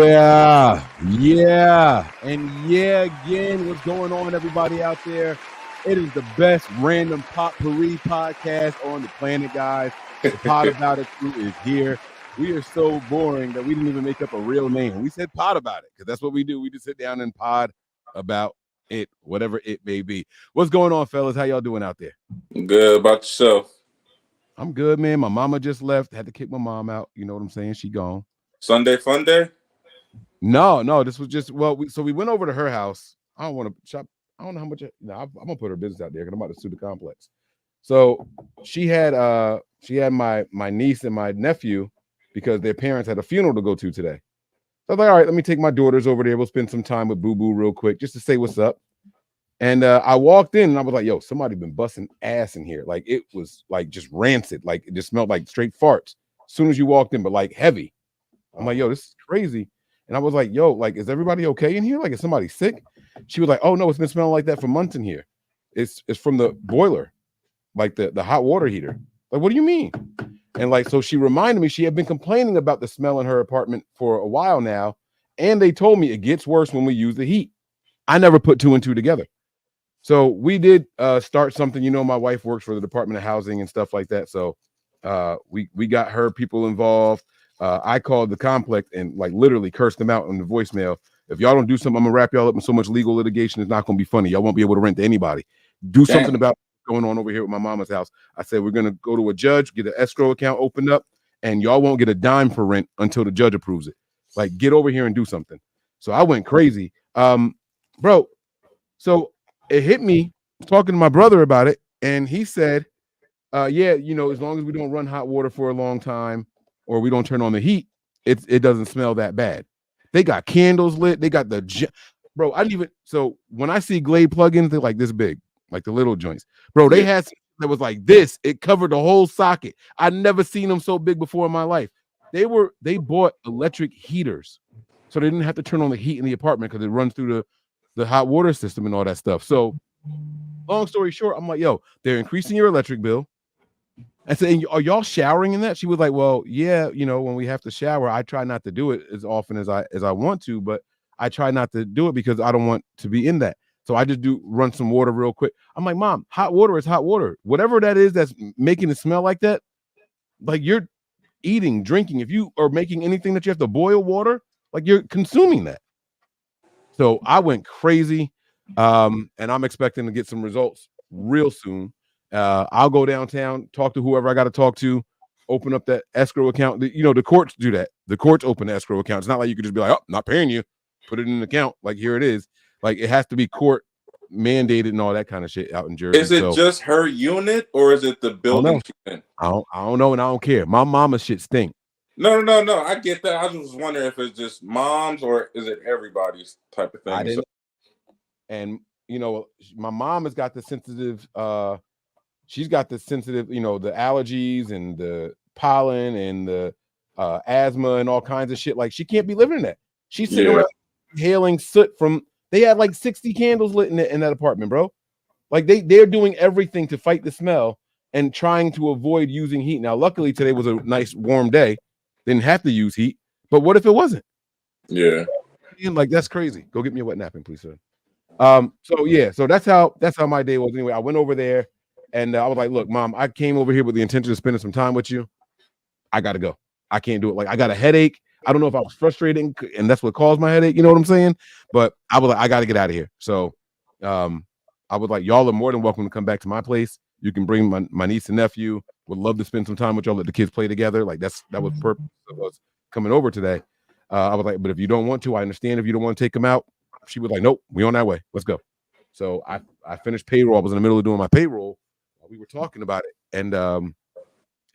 And again, what's going on, everybody out there? It is the best random potpourri podcast on the planet, guys. The Pod About It crew is here. We are so boring that we didn't even make up a real name. We said Pod About It because that's what we do. We just sit down and pod about it, whatever it may be. What's going on, fellas? How y'all doing out there? Good. About yourself? I'm good, man. My mama just left. Had to kick my mom out. You know what I'm saying? She gone. Sunday fun day? No. This was just we went over to her house. I don't want to shop. I don't know how much. I'm gonna put her business out there because I'm about to sue the complex. So she had my niece and my nephew because their parents had a funeral to go to today. So I was like, all right, let me take my daughters over there. We'll spend some time with Boo Boo real quick just to say what's up. And I walked in and I was like, yo, somebody been busting ass in here. Like it was like just rancid. Like it just smelled like straight farts as soon as you walked in, but like heavy. I'm like, yo, this is crazy. And I was like, yo, like, is everybody okay in here? Like, is somebody sick? She was like, oh no, it's been smelling like that for months in here. It's from the boiler, like the hot water heater. Like, what do you mean? And like, so she reminded me she had been complaining about the smell in her apartment for a while now. And they told me it gets worse when we use the heat. I never put two and two together. So we did start something. You know, my wife works for the Department of Housing and stuff like that. So we got her people involved. I called the complex and like literally cursed them out on the voicemail. If y'all don't do something, I'm gonna wrap y'all up in so much legal litigation. It's not gonna be funny. Y'all won't be able to rent to anybody. Do something about what's going on over here with my mama's house. I said we're gonna go to a judge, get an escrow account opened up, and y'all won't get a dime for rent until the judge approves it. Like, get over here and do something. So I went crazy, bro. So it hit me talking to my brother about it, and he said, yeah, you know, as long as we don't run hot water for a long time or we don't turn on the heat, it doesn't smell that bad. They got candles lit. They got bro. I didn't even. So when I see Glade plugins, they're like this big, like the little joints, bro. They had something that was like this. It covered the whole socket. I'd never seen them so big before in my life. They bought electric heaters, so they didn't have to turn on the heat in the apartment because it runs through the hot water system and all that stuff. So long story short, I'm like, yo, they're increasing your electric bill. I said, are y'all showering in that? She was like, well, yeah, you know, when we have to shower, I try not to do it as often as I want to, but I try not to do it because I don't want to be in that. So I just run some water real quick. I'm like, Mom, hot water is hot water. Whatever that is that's making it smell like that, like you're eating, drinking. If you are making anything that you have to boil water, like you're consuming that. So I went crazy, and I'm expecting to get some results real soon. I'll go downtown, talk to whoever I got to talk to, open up that escrow account. You know, the courts do that. The courts open the escrow account. It's not like you could just be like, oh, not paying you, put it in an account. Like, here it is. Like, it has to be court mandated and all that kind of shit out in Jersey. Is it just her unit or is it the building she's in? I don't know, and I don't care. My mama's shit stink. No. I get that. I was wondering if it's just moms or is it everybody's type of thing. I didn't. And, you know, my mom has got the sensitive she's got the sensitive, you know, the allergies and the pollen and the asthma and all kinds of shit. Like, she can't be living in that. She's sitting around inhaling soot from. They had like 60 candles lit in that apartment, bro. Like they're doing everything to fight the smell and trying to avoid using heat. Now, luckily today was a nice warm day. Didn't have to use heat. But what if it wasn't? Yeah. Like, that's crazy. Go get me a wet napkin, please, sir. So that's how my day was. Anyway, I went over there. And I was like, look, Mom, I came over here with the intention of spending some time with you. I got to go. I can't do it. Like, I got a headache. I don't know if I was frustrated and that's what caused my headache. You know what I'm saying? But I was like, I got to get out of here. So I was like, y'all are more than welcome to come back to my place. You can bring my niece and nephew. Would love to spend some time with y'all. Let the kids play together. Like, that was purpose of us coming over today. I was like, but if you don't want to, I understand if you don't want to take them out. She was like, nope, we on that way. Let's go. So I finished payroll. I was in the middle of doing my payroll. We were talking about it, and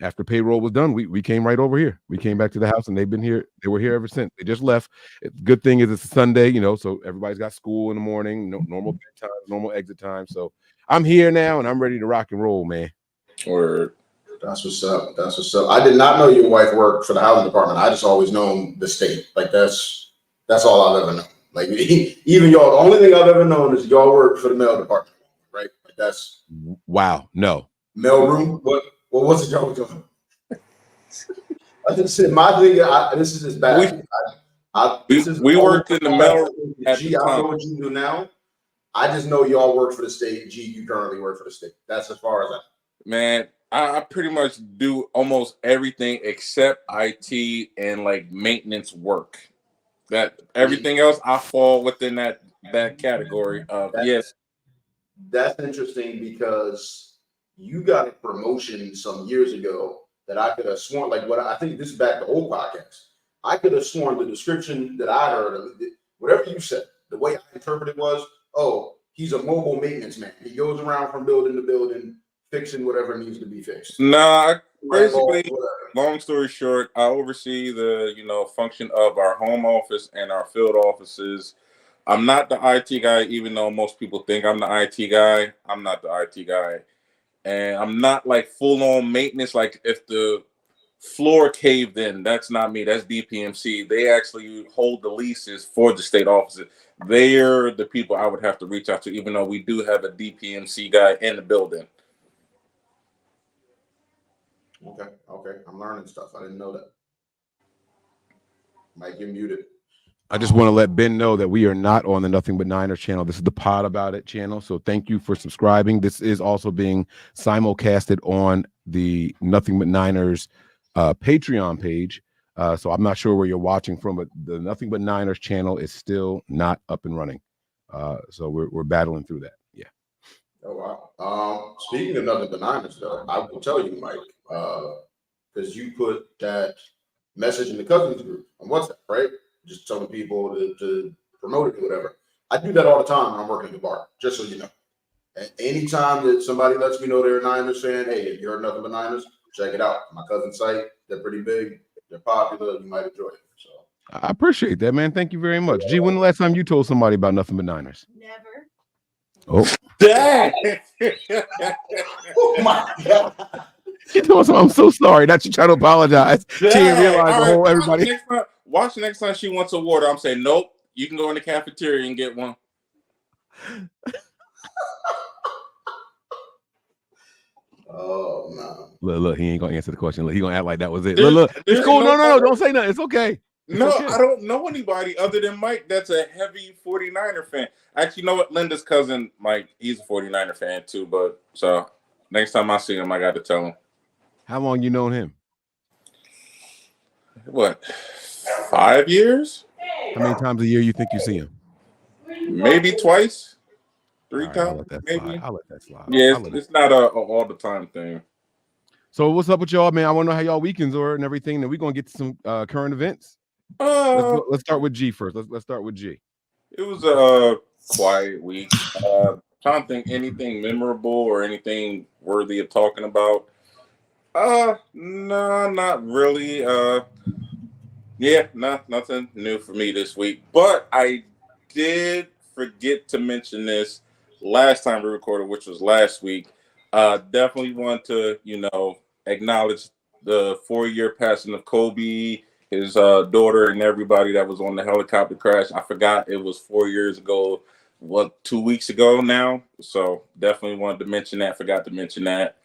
after payroll was done, we came right over here. We came back to the house, and they've been here. They were here ever since. They just left. Good thing is it's a Sunday, you know, so everybody's got school in the morning, normal bedtime, normal exit time. So I'm here now, and I'm ready to rock and roll, man. Word. That's what's up. That's what's up. I did not know your wife worked for the housing department. I just always known the state. Like, that's all I've ever known. Like, even y'all, the only thing I've ever known is y'all work for the mail department, right? Like, that's wow. No mail room. What was it y'all doing? I just said my thing. This is just bad. We worked in the mail at G, the I don't know time. what you do now. I just know y'all work for the state. G, you currently work for the state. That's as far as I. Man, I pretty much do almost everything except IT and like maintenance work. That everything else I fall within that category of yes. That's interesting because you got a promotion some years ago that I could have sworn, like what I think this is back to old podcast. I could have sworn the description that I heard of whatever you said, the way I interpreted was, oh, he's a mobile maintenance man. He goes around from building to building, fixing whatever needs to be fixed. Nah, basically, long story short, I oversee the function of our home office and our field offices. I'm not the IT guy, even though most people think I'm the IT guy. I'm not the IT guy. And I'm not like full on maintenance. Like if the floor caved in, that's not me. That's DPMC. They actually hold the leases for the state offices. They're the people I would have to reach out to, even though we do have a DPMC guy in the building. Okay. I'm learning stuff. I didn't know that. Mike, you're muted. I just want to let Ben know that we are not on the Nothing But Niners channel. This is the Pod About It channel. So thank you for subscribing. This is also being simulcasted on the Nothing But Niners Patreon page. So I'm not sure where you're watching from, but the Nothing But Niners channel is still not up and running. So we're battling through that. Yeah. Oh, wow. Speaking of Nothing But Niners, though, I will tell you, Mike, because you put that message in the Cousins group on WhatsApp, right? Just telling people to promote it or whatever. I do that all the time when I'm working at the bar, just so you know. And anytime that somebody lets me know they're a Niners fan, hey, if you're Nothing But Niners, check it out. My cousin's site, they're pretty big, they're popular, you might enjoy it. So I appreciate that, man. Thank you very much. G, when the last time you told somebody about Nothing But Niners? Never. Oh, Dang! oh my God. You told someone, I'm so sorry. Not you trying to apologize. She didn't realize the whole everybody. Watch the next time she wants a water. I'm saying, nope, you can go in the cafeteria and get one. Oh no. Look, he ain't gonna answer the question. Look, he gonna act like that was it. Look, it's cool. No, don't say nothing. It's okay. No, okay. I don't know anybody other than Mike that's a heavy 49er fan. Actually, you know what? Linda's cousin, Mike, he's a 49er fan too. But so next time I see him, I got to tell him. How long you known him? What, 5 years? How many times a year you think you see him? Maybe twice, 3 right, times. Maybe. I'll let that slide. Yeah, it's not a all the time thing. So what's up with y'all, man? I want to know how y'all weekends are and everything. Then we're gonna get to some current events. Let's start with G first. Let's start with G. It was a quiet week. Trying to think anything memorable or anything worthy of talking about. No, not really. Nothing new for me this week. But I did forget to mention this last time we recorded, which was last week. Definitely want to, acknowledge the 4-year passing of Kobe, his daughter, and everybody that was on the helicopter crash. I forgot it was 4 years ago. 2 weeks ago now. So definitely wanted to mention that. Forgot to mention that.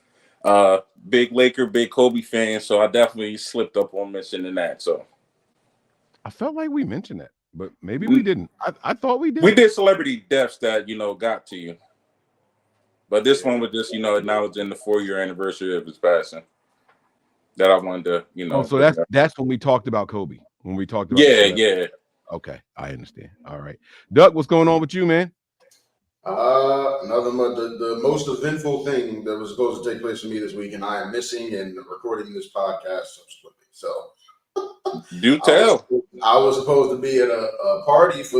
Big Laker, big Kobe fan. So I definitely slipped up on mentioning that. So I felt like we mentioned that, but maybe we didn't. I thought we did. We did celebrity deaths that, got to you. But this one was just, acknowledging the 4-year anniversary of his passing. That I wanted to, Oh, so that's when we talked about Kobe. When we talked about Yeah. Okay, I understand. All right. Doug, what's going on with you, man? The most eventful thing that was supposed to take place for me this week, and I am missing and recording this podcast subsequently. So do tell. I was supposed to be at a party at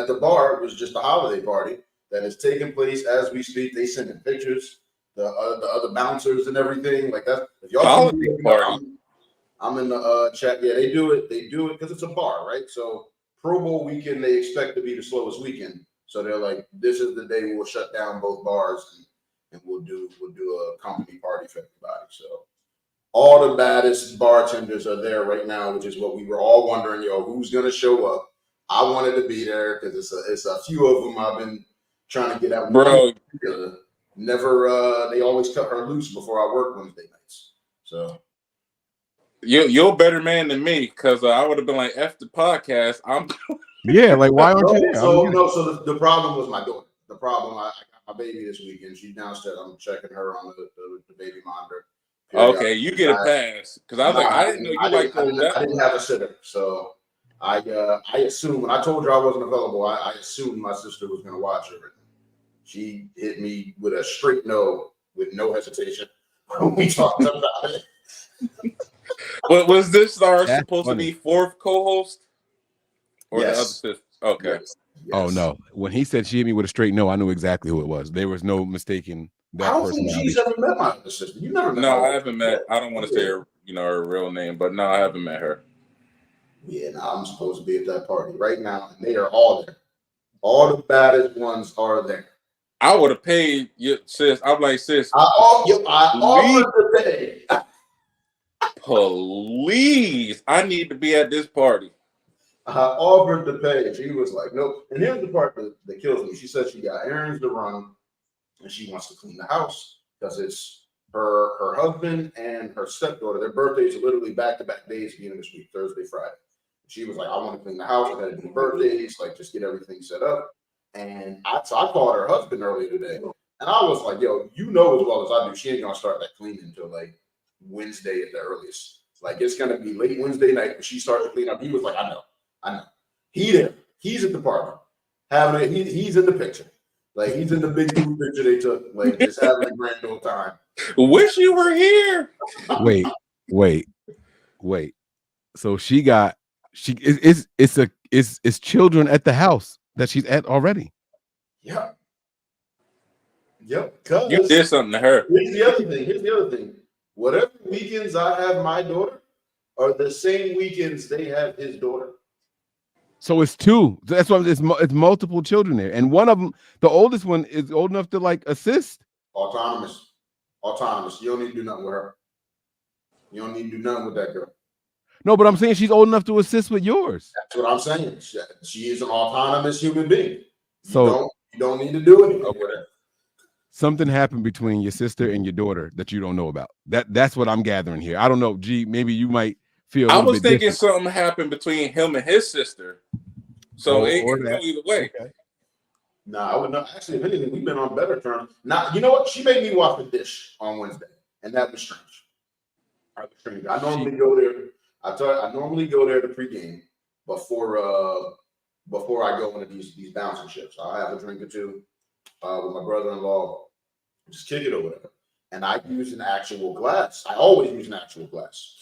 the bar. It was just a holiday party that is taking place as we speak. They send in pictures, the other bouncers and everything like that. If y'all holiday party. I'm in the chat. Yeah, they do it because it's a bar, right? So Pro Bowl weekend, they expect to be the slowest weekend. So they're like, this is the day we'll shut down both bars and we'll do a company party for everybody. So all the baddest bartenders are there right now, which is what we were all wondering, who's gonna show up? I wanted to be there because it's a few of them I've been trying to get out. Bro, never. They always cut her loose before I work Wednesday nights. So You're a better man than me, because I would have been like, F the podcast. Yeah, like why aren't you there? So the problem was my daughter. The problem, I got my baby this weekend. She's downstairs. I'm checking her on the baby monitor. Okay, you get a pass, because I was like, I didn't know you like that. I didn't have a sitter, so I assumed when I told her I wasn't available, I assumed my sister was going to watch her. She hit me with a straight no, with no hesitation. We talked about it. But was this supposed to be fourth co-host? Or yes. The other sister? Okay. Yes. Oh no! When he said she hit me with a straight no, I knew exactly who it was. There was no mistaking that person. I don't think she's ever met my other sister. You never met No, I haven't met. I don't want to say her, her real name, but no, I haven't met her. Yeah, no, I'm supposed to be at that party right now, and they are all there. All the baddest ones are there. I would have paid you, sis. I'm like, sis. I offered to pay. Please, I need to be at this party. I offered to pay. She was like, nope. And here's the part that kills me. She said she got errands to run, and she wants to clean the house because it's her husband and her stepdaughter. Their birthdays are literally back-to-back days beginning this week, Thursday, Friday. She was like, I want to clean the house. I got to do birthdays, like just get everything set up. And so I called her husband earlier today, and I was like, yo, you know as well as I do, she ain't gonna start that cleaning until like Wednesday at the earliest. Like it's gonna be late Wednesday night when she starts to clean up. He was like, I know. He's at the party. Having it, he's in the picture. Like he's in the big group picture they took, like just having a grand old time. Wish you were here. Wait. So it's children at the house that she's at already. Yep. You did something to her. Here's the other thing. Whatever weekends I have my daughter are the same weekends they have his daughter. So it's two. That's why it's multiple children there, and one of them, the oldest one, is old enough to like assist. Autonomous. You don't need to do nothing with her. You don't need to do nothing with that girl. No, but I'm saying she's old enough to assist with yours. That's what I'm saying. She is an autonomous human being. So you don't need to do anything with her. Something happened between your sister and your daughter that you don't know about. That's what I'm gathering here. I don't know. G, maybe you might feel. I was thinking something happened between him and his sister. So it can go either way. Okay. I would not. Actually, if anything, we've been on better terms. Now, you know what? She made me wash the dish on Wednesday, and that was strange. I normally go there. I normally go there to pregame before I go into these bouncing ships. I have a drink or two with my brother-in-law, just kick it or whatever. And I use an actual glass. I always use an actual glass.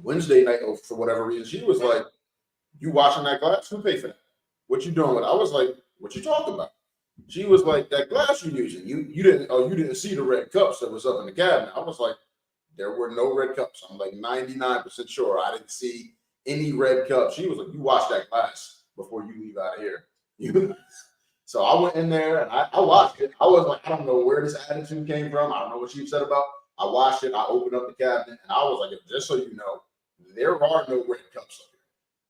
Wednesday night, for whatever reason, she was like, "You washing that glass? Who paid for that? What you doing with it?" I was like, "What you talking about?" She was like, "That glass you're using, you didn't see the red cups that was up in the cabinet." I was like, "There were no red cups." I'm like 99% sure I didn't see any red cups. She was like, "You wash that glass before you leave out of here." So I went in there and I washed it. I was like, I don't know where this attitude came from. I don't know what she said about. I washed it. I opened up the cabinet and I was like, just so you know, there are no red cups up here.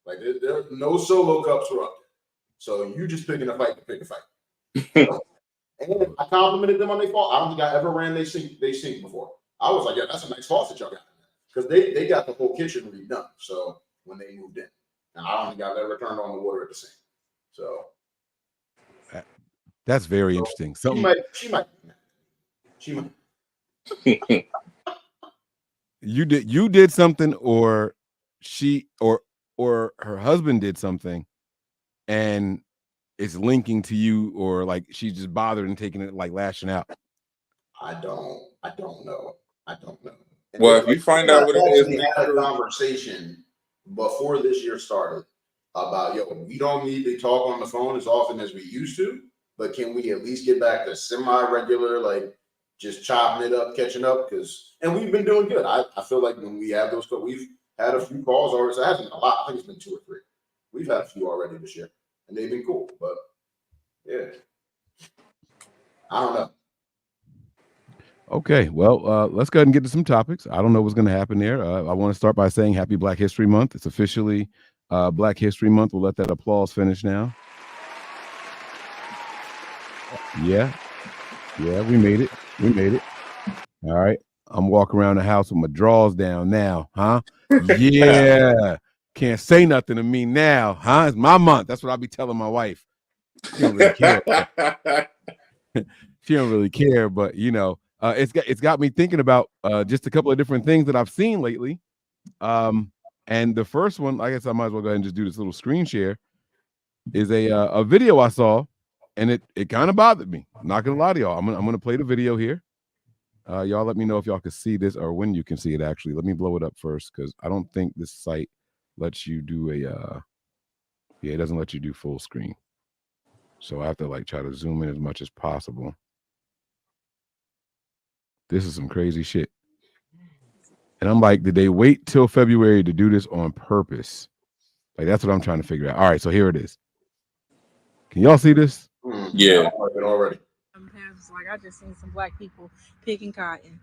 Like there no solo cups were up there. So you just picking a fight to pick a fight. And I complimented them on their fault. I don't think I ever ran they sink before. I was like, yeah, that's a nice faucet y'all got. Because they got the whole kitchen redone. So when they moved in. And I don't think I've ever turned on the water at the sink. So that's very interesting. She might. You did something, or she or her husband did something, and it's linking to you, or like she's just bothered and taking it, like lashing out. I don't know. And well, if you find out what it is, we had a conversation before this year started about, we don't need to talk on the phone as often as we used to, but can we at least get back to semi-regular, like just chopping it up, catching up? And we've been doing good. I feel like when we have those calls, we've had a few calls already. So it hasn't been a lot. I think it's been 2 or 3. We've had a few already this year, and they've been cool. But yeah, I don't know. Okay, well, let's go ahead and get to some topics. I don't know what's going to happen there. I want to start by saying Happy Black History Month. It's officially Black History Month. We'll let that applause finish now. Yeah, we made it. All right. I'm walking around the house with my drawers down now, huh? Yeah. Can't say nothing to me now, huh? It's my month. That's what I'll be telling my wife. She don't really care. She don't really care, but it's got me thinking about just a couple of different things that I've seen lately. And the first one, I guess I might as well go ahead and just do this little screen share, is a video I saw, and it kind of bothered me. I'm not gonna lie to y'all. I'm gonna play the video here. Y'all let me know if y'all can see this or when you can see it. Actually, let me blow it up first because I don't think this site lets you do it doesn't let you do full screen. So I have to like try to zoom in as much as possible. This is some crazy shit. And I'm like, did they wait till February to do this on purpose? Like, that's what I'm trying to figure out. All right, so here it is. Can y'all see this? Yeah. Already. Like, I just seen some black people picking cotton.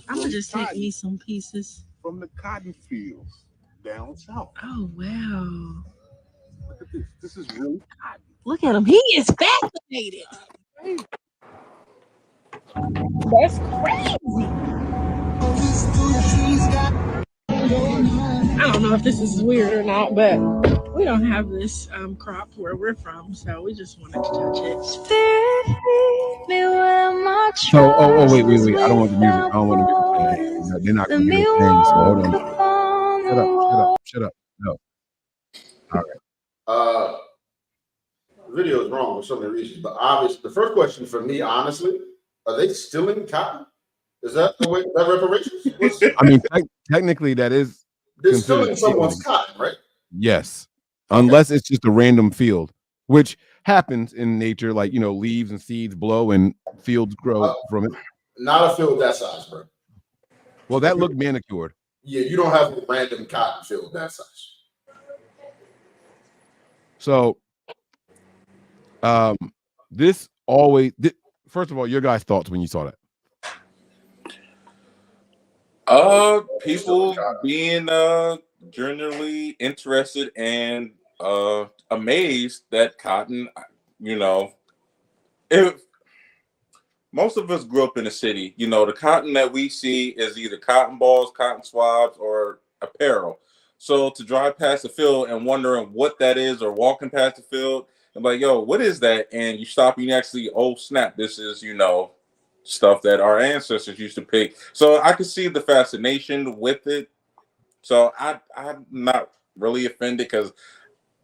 I'm gonna just take me some pieces from the cotton fields down south. Oh wow! Look at this. This is really cotton. Look at him. He is fascinated. That's crazy. I don't know if this is weird or not, but we don't have this crop where we're from, so we just wanted to touch it. So, wait. I don't want the music. I don't want the music playing. They're not going to hear the thing, so hold on. Shut up. No. All right. The video is wrong for so many reasons, but obviously, the first question for me, honestly, are they stealing cotton? Is that the way that reparations? I mean, technically, that is. They're stealing someone's cotton, right? Yes, unless it's just a random field, which happens in nature, like leaves and seeds blow and fields grow from it. Not a field that size, bro. Well, that looked manicured. Yeah, you don't have a random cotton field that size. So, first of all, your guys' thoughts when you saw that? People being generally interested and amazed that cotton, if most of us grew up in the city, the cotton that we see is either cotton balls, cotton swabs, or apparel. So to drive past the field and wondering what that is, or walking past the field and like, yo, what is that? And you stop and you actually, oh snap, this is, stuff that our ancestors used to pick. So I could see the fascination with it. So I'm not really offended because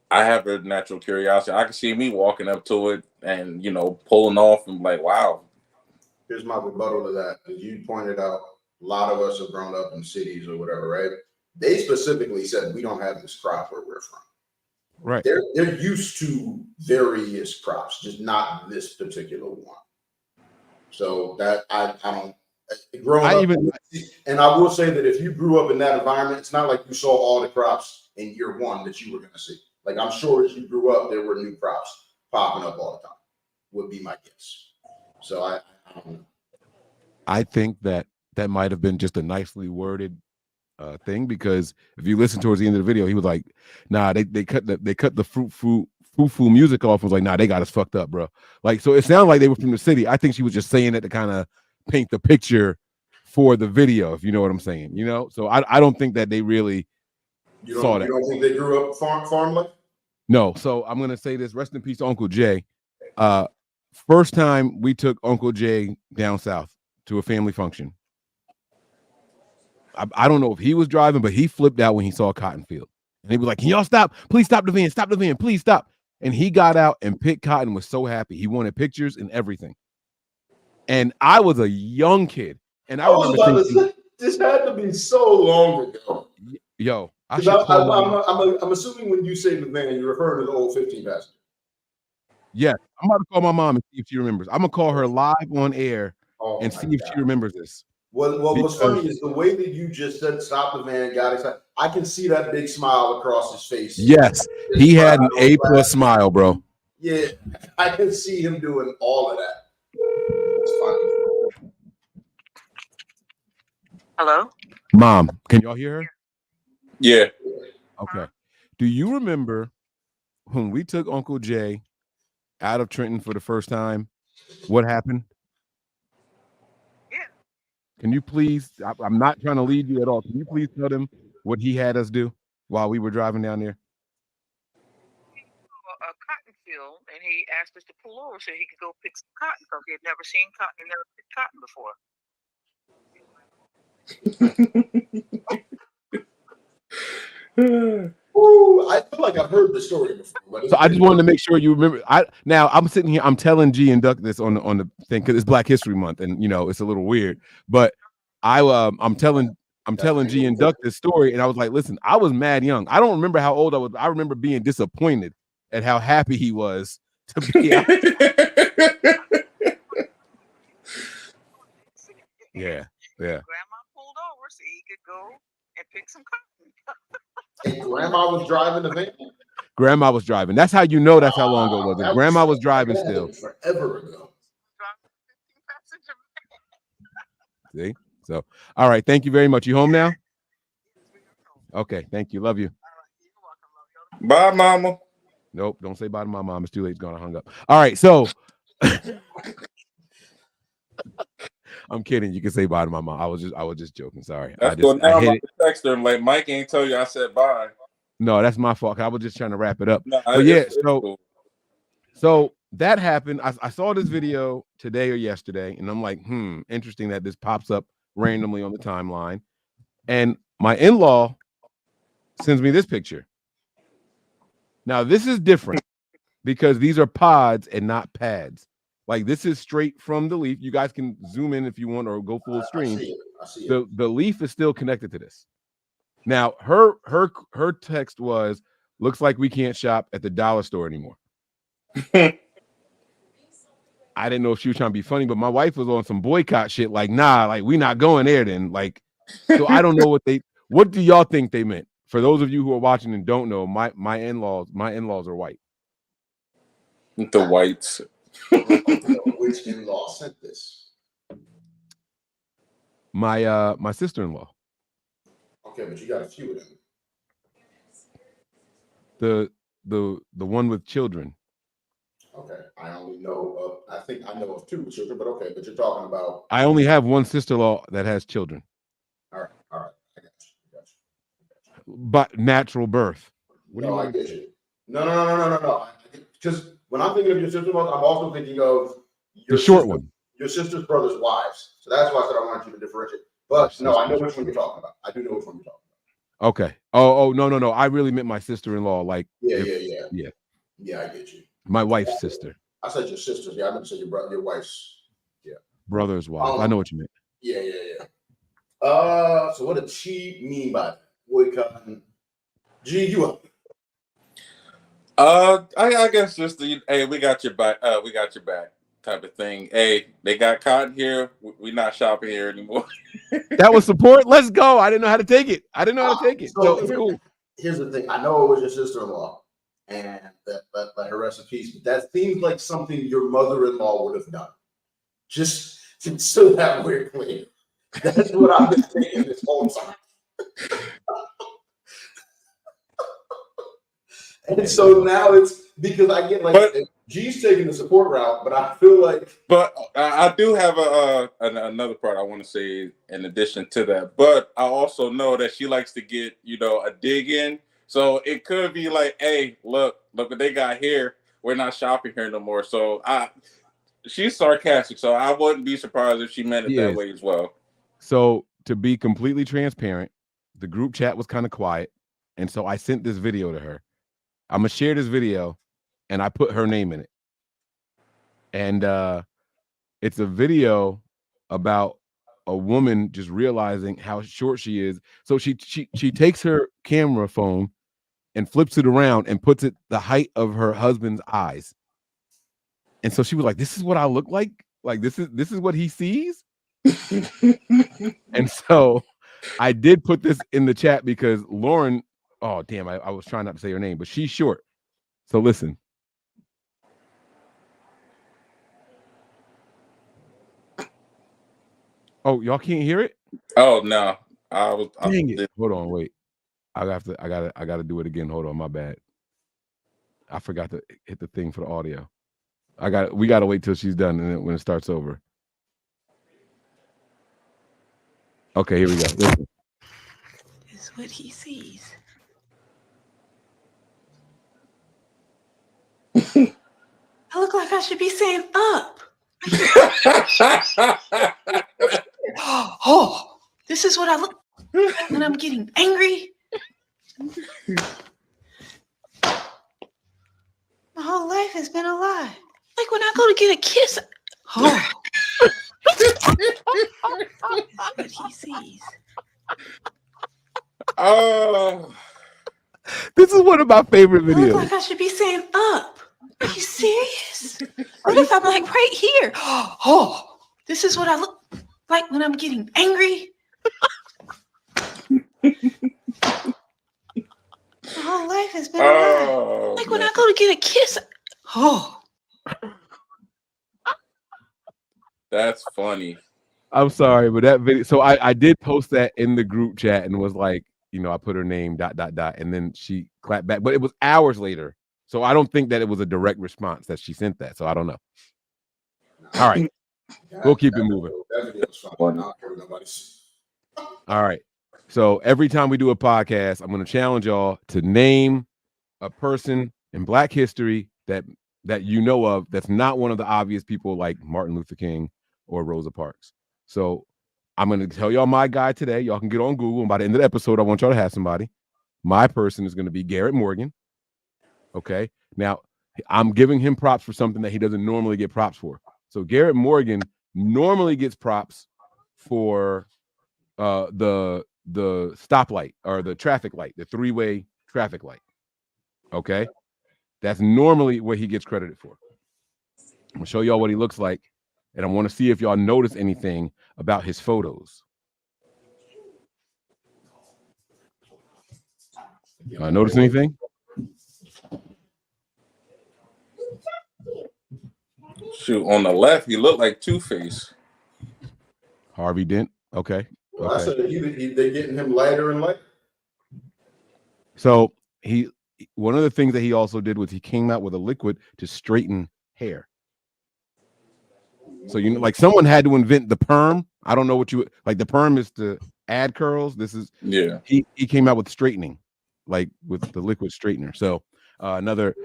I have a natural curiosity. I can see me walking up to it and pulling off and like, wow. Here's my rebuttal to that. As you pointed out, a lot of us have grown up in cities or whatever, right? They specifically said we don't have this crop where we're from. Right. They're used to various crops, just not this particular one. So that I don't. And I will say that if you grew up in that environment, it's not like you saw all the crops in year one that you were going to see. Like, I'm sure as you grew up, there were new crops popping up all the time, would be my guess. So I don't know. I think that might have been just a nicely worded thing, because if you listen towards the end of the video, he was like, nah, they cut the foo music off, and was like, nah, they got us fucked up, bro. Like, so it sounded like they were from the city. I think she was just saying it to kind of paint the picture for the video, if you know what I'm saying, So I don't think that they really saw that. You don't think they grew up farm life? No. So I'm gonna say this. Rest in peace to Uncle Jay. First time we took Uncle Jay down south to a family function. I don't know if he was driving, but he flipped out when he saw a cotton field. And he was like, can y'all stop? Please stop the van. Stop the van. Please stop. And he got out and picked cotton, was so happy. He wanted pictures and everything. And I was a young kid. And I remember thinking, this had to be so long ago. Yo, I'm assuming when you say the van, you're referring to the old 15 passenger. Yeah, I'm about to call my mom and see if she remembers. I'm going to call her live on air and see if she remembers this. What's funny is the way that you just said stop the van, got excited. I can see that big smile across his face. Yes, he had an A+ smile, bro. Yeah, I can see him doing all of that. It's funny. Hello? Mom, can y'all hear her? Yeah. Okay. Do you remember when we took Uncle Jay out of Trenton for the first time? What happened? Can you please? I'm not trying to lead you at all. Can you please tell them what he had us do while we were driving down there? A cotton field, and he asked us to pull over so he could go pick some cotton because he had never seen cotton and never picked cotton before. Ooh, I feel like I've heard the story before. So I just wanted to make sure you remember. Now I'm sitting here. I'm telling G and Duck this on the thing because it's Black History Month, and it's a little weird. But I'm telling G and Duck this story, and I was like, listen, I was mad young. I don't remember how old I was. I remember being disappointed at how happy he was to be out. Yeah. Grandma pulled over so he could go and pick some cotton. And Grandma was driving the van. Grandma was driving. That's how you know that's how long ago it was. That Grandma was driving still. Forever ago. See? So, all right. Thank you very much. You home now? Okay. Thank you. Love you. Bye, mama. Nope. Don't say bye to my mom. It's too late. It's gonna hung up. All right. So I'm kidding. You can say bye to my mom. I was just joking. Sorry. That's now I'm about to text her. Like, Mike ain't tell you I said bye. No, that's my fault. I was just trying to wrap it up. No, but yeah, it's cool. So that happened. I saw this video today or yesterday, and I'm like, interesting that this pops up randomly on the timeline. And my in-law sends me this picture. Now, this is different because these are pods and not pads. Like, this is straight from the leaf. You guys can zoom in if you want or go full stream. I see it. The leaf is still connected to this. Now, her text was, looks like we can't shop at the dollar store anymore. I didn't know if she was trying to be funny, but my wife was on some boycott shit. Like, nah, like we not going there then. Like, so I don't know what do y'all think they meant? For those of you who are watching and don't know, my in-laws are white. The whites. Which in-law sent this? My sister-in-law. Okay, but you got a few of them. The one with children. Okay, I only know I think I know of 2 children, but okay, but you're talking about. I only have one sister-in-law that has children. All right, I got you. But natural birth. I get you. No. Because when I'm thinking of your sister-in-law, I'm also thinking of the short one. Your sister's brother's wives. So that's why I said I want you to differentiate. But no, I know which one you're talking about. I do know which one you're talking about. Okay. Oh, no. I really meant my sister-in-law. Like, Yeah. Yeah, I get you. My wife's sister. I said your sister's. Yeah, I meant to say your wife's. Yeah. Brother's wife. I know what you meant. Yeah. So what did she mean by that? Boycotting? G, you up? I guess just hey, we got your back. We got your back. Type of thing. Hey, they got cotton here. We're not shopping here anymore. That was support. Let's go. I didn't know how to take it. So it's cool. Here's the thing. I know it was your sister-in-law, and that her rest in peace. But that seems like something your mother-in-law would have done. Just so that we're clear. That's what I've been thinking this whole time. And so now it's because I get like G's taking the support route, but I feel like. But I do have another part I want to say in addition to that. But I also know that she likes to get a dig in, so it could be like, hey, look what they got here. We're not shopping here no more. So she's sarcastic, so I wouldn't be surprised if she meant it that way as well. So to be completely transparent, the group chat was kind of quiet, and so I sent this video to her. I'm gonna share this video, and I put her name in it. And it's a video about a woman just realizing how short she is. So she takes her camera phone and flips it around and puts it the height of her husband's eyes. And so she was like, "This is what I look like. Like this is what he sees." And so I did put this in the chat because Lauren. Oh, damn, I was trying not to say her name, but she's short. So listen. Oh, y'all can't hear it? Oh, no. Dang it. Hold on, wait. I gotta do it again. Hold on, my bad. I forgot to hit the thing for the audio. We gotta wait till she's done and then when it starts over. Okay, here we go. Listen. Is what he sees. I look like I should be saying up. Oh, this is what I look like when I'm getting angry. My whole life has been a lie. Like when I go to get a kiss. Oh. What he sees. Oh, This is one of my favorite I look videos. like I should be saying up. Are you serious? What if I'm like right here? Oh, this is what I look like when I'm getting angry. My whole life has been a lie. oh, Like when man. I go to get a kiss. Oh. That's funny. I'm sorry, but that video. So I did post that in the group chat and was like, you know, I put her name ... and then she clapped back, but it was hours later. So I don't think that it was a direct response that she sent that. So I don't know. All right, we'll keep it moving. That video was fun. Not hearing nobody's. All right. So every time we do a podcast, I'm going to challenge y'all to name a person in Black history that you know of that's not one of the obvious people like Martin Luther King or Rosa Parks. So I'm going to tell y'all my guy today. Y'all can get on Google, and by the end of the episode, I want y'all to have somebody. My person is going to be Garrett Morgan. Okay. Now, I'm giving him props for something that he doesn't normally get props for. So Garrett Morgan normally gets props for the stoplight or the traffic light, the three-way traffic light. Okay. That's normally what he gets credited for. I'm gonna show y'all what he looks like, and I want to see if y'all notice anything about his photos. Notice anything? Shoot, on the left, he looked like Two-Face. Harvey Dent. Okay. Well, I Okay. said they're getting him lighter and lighter. So one of the things that he also did was he came out with a liquid to straighten hair. So, you know, like someone had to invent the perm. I don't know what you like. The perm is to add curls. This is, Yeah. he came out with straightening, like with the liquid straightener. So another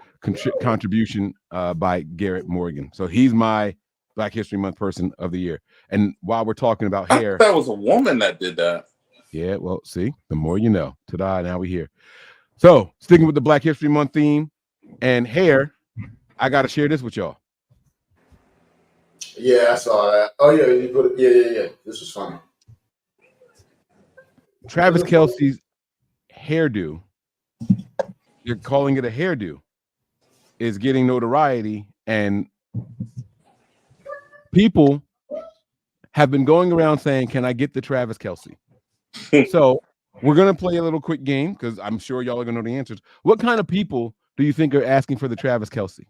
contribution by Garrett Morgan. So he's my Black History Month person of the year. And while we're talking about hair, That was a woman that did that. yeah, well, see, the more you know. Ta-da, now we're here. So sticking with the Black History Month theme and hair, I got to share this with y'all. Yeah, I saw that. Oh yeah, you put it. Yeah. This was funny. Travis Kelce's hairdo, you're calling it a hairdo, is getting notoriety, and people have been going around saying, can I get the Travis Kelce? So we're going to play a little quick game because I'm sure y'all are going to know the answers. What kind of people do you think are asking for the Travis Kelce?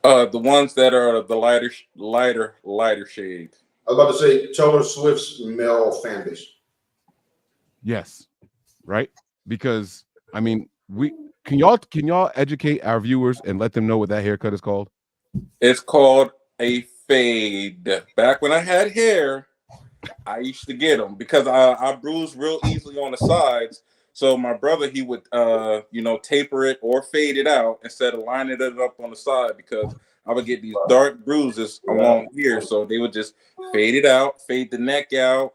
The ones that are the lighter shade. I was about to say Taylor Swift's male fan base. Yes, right? Because I mean, can y'all educate our viewers and let them know what that haircut is called? It's called a fade. Back when I had hair, I used to get them because I bruised real easily on the sides. So my brother, he would taper it or fade it out instead of lining it up on the side because I would get these dark bruises along here. So they would just fade it out, fade the neck out,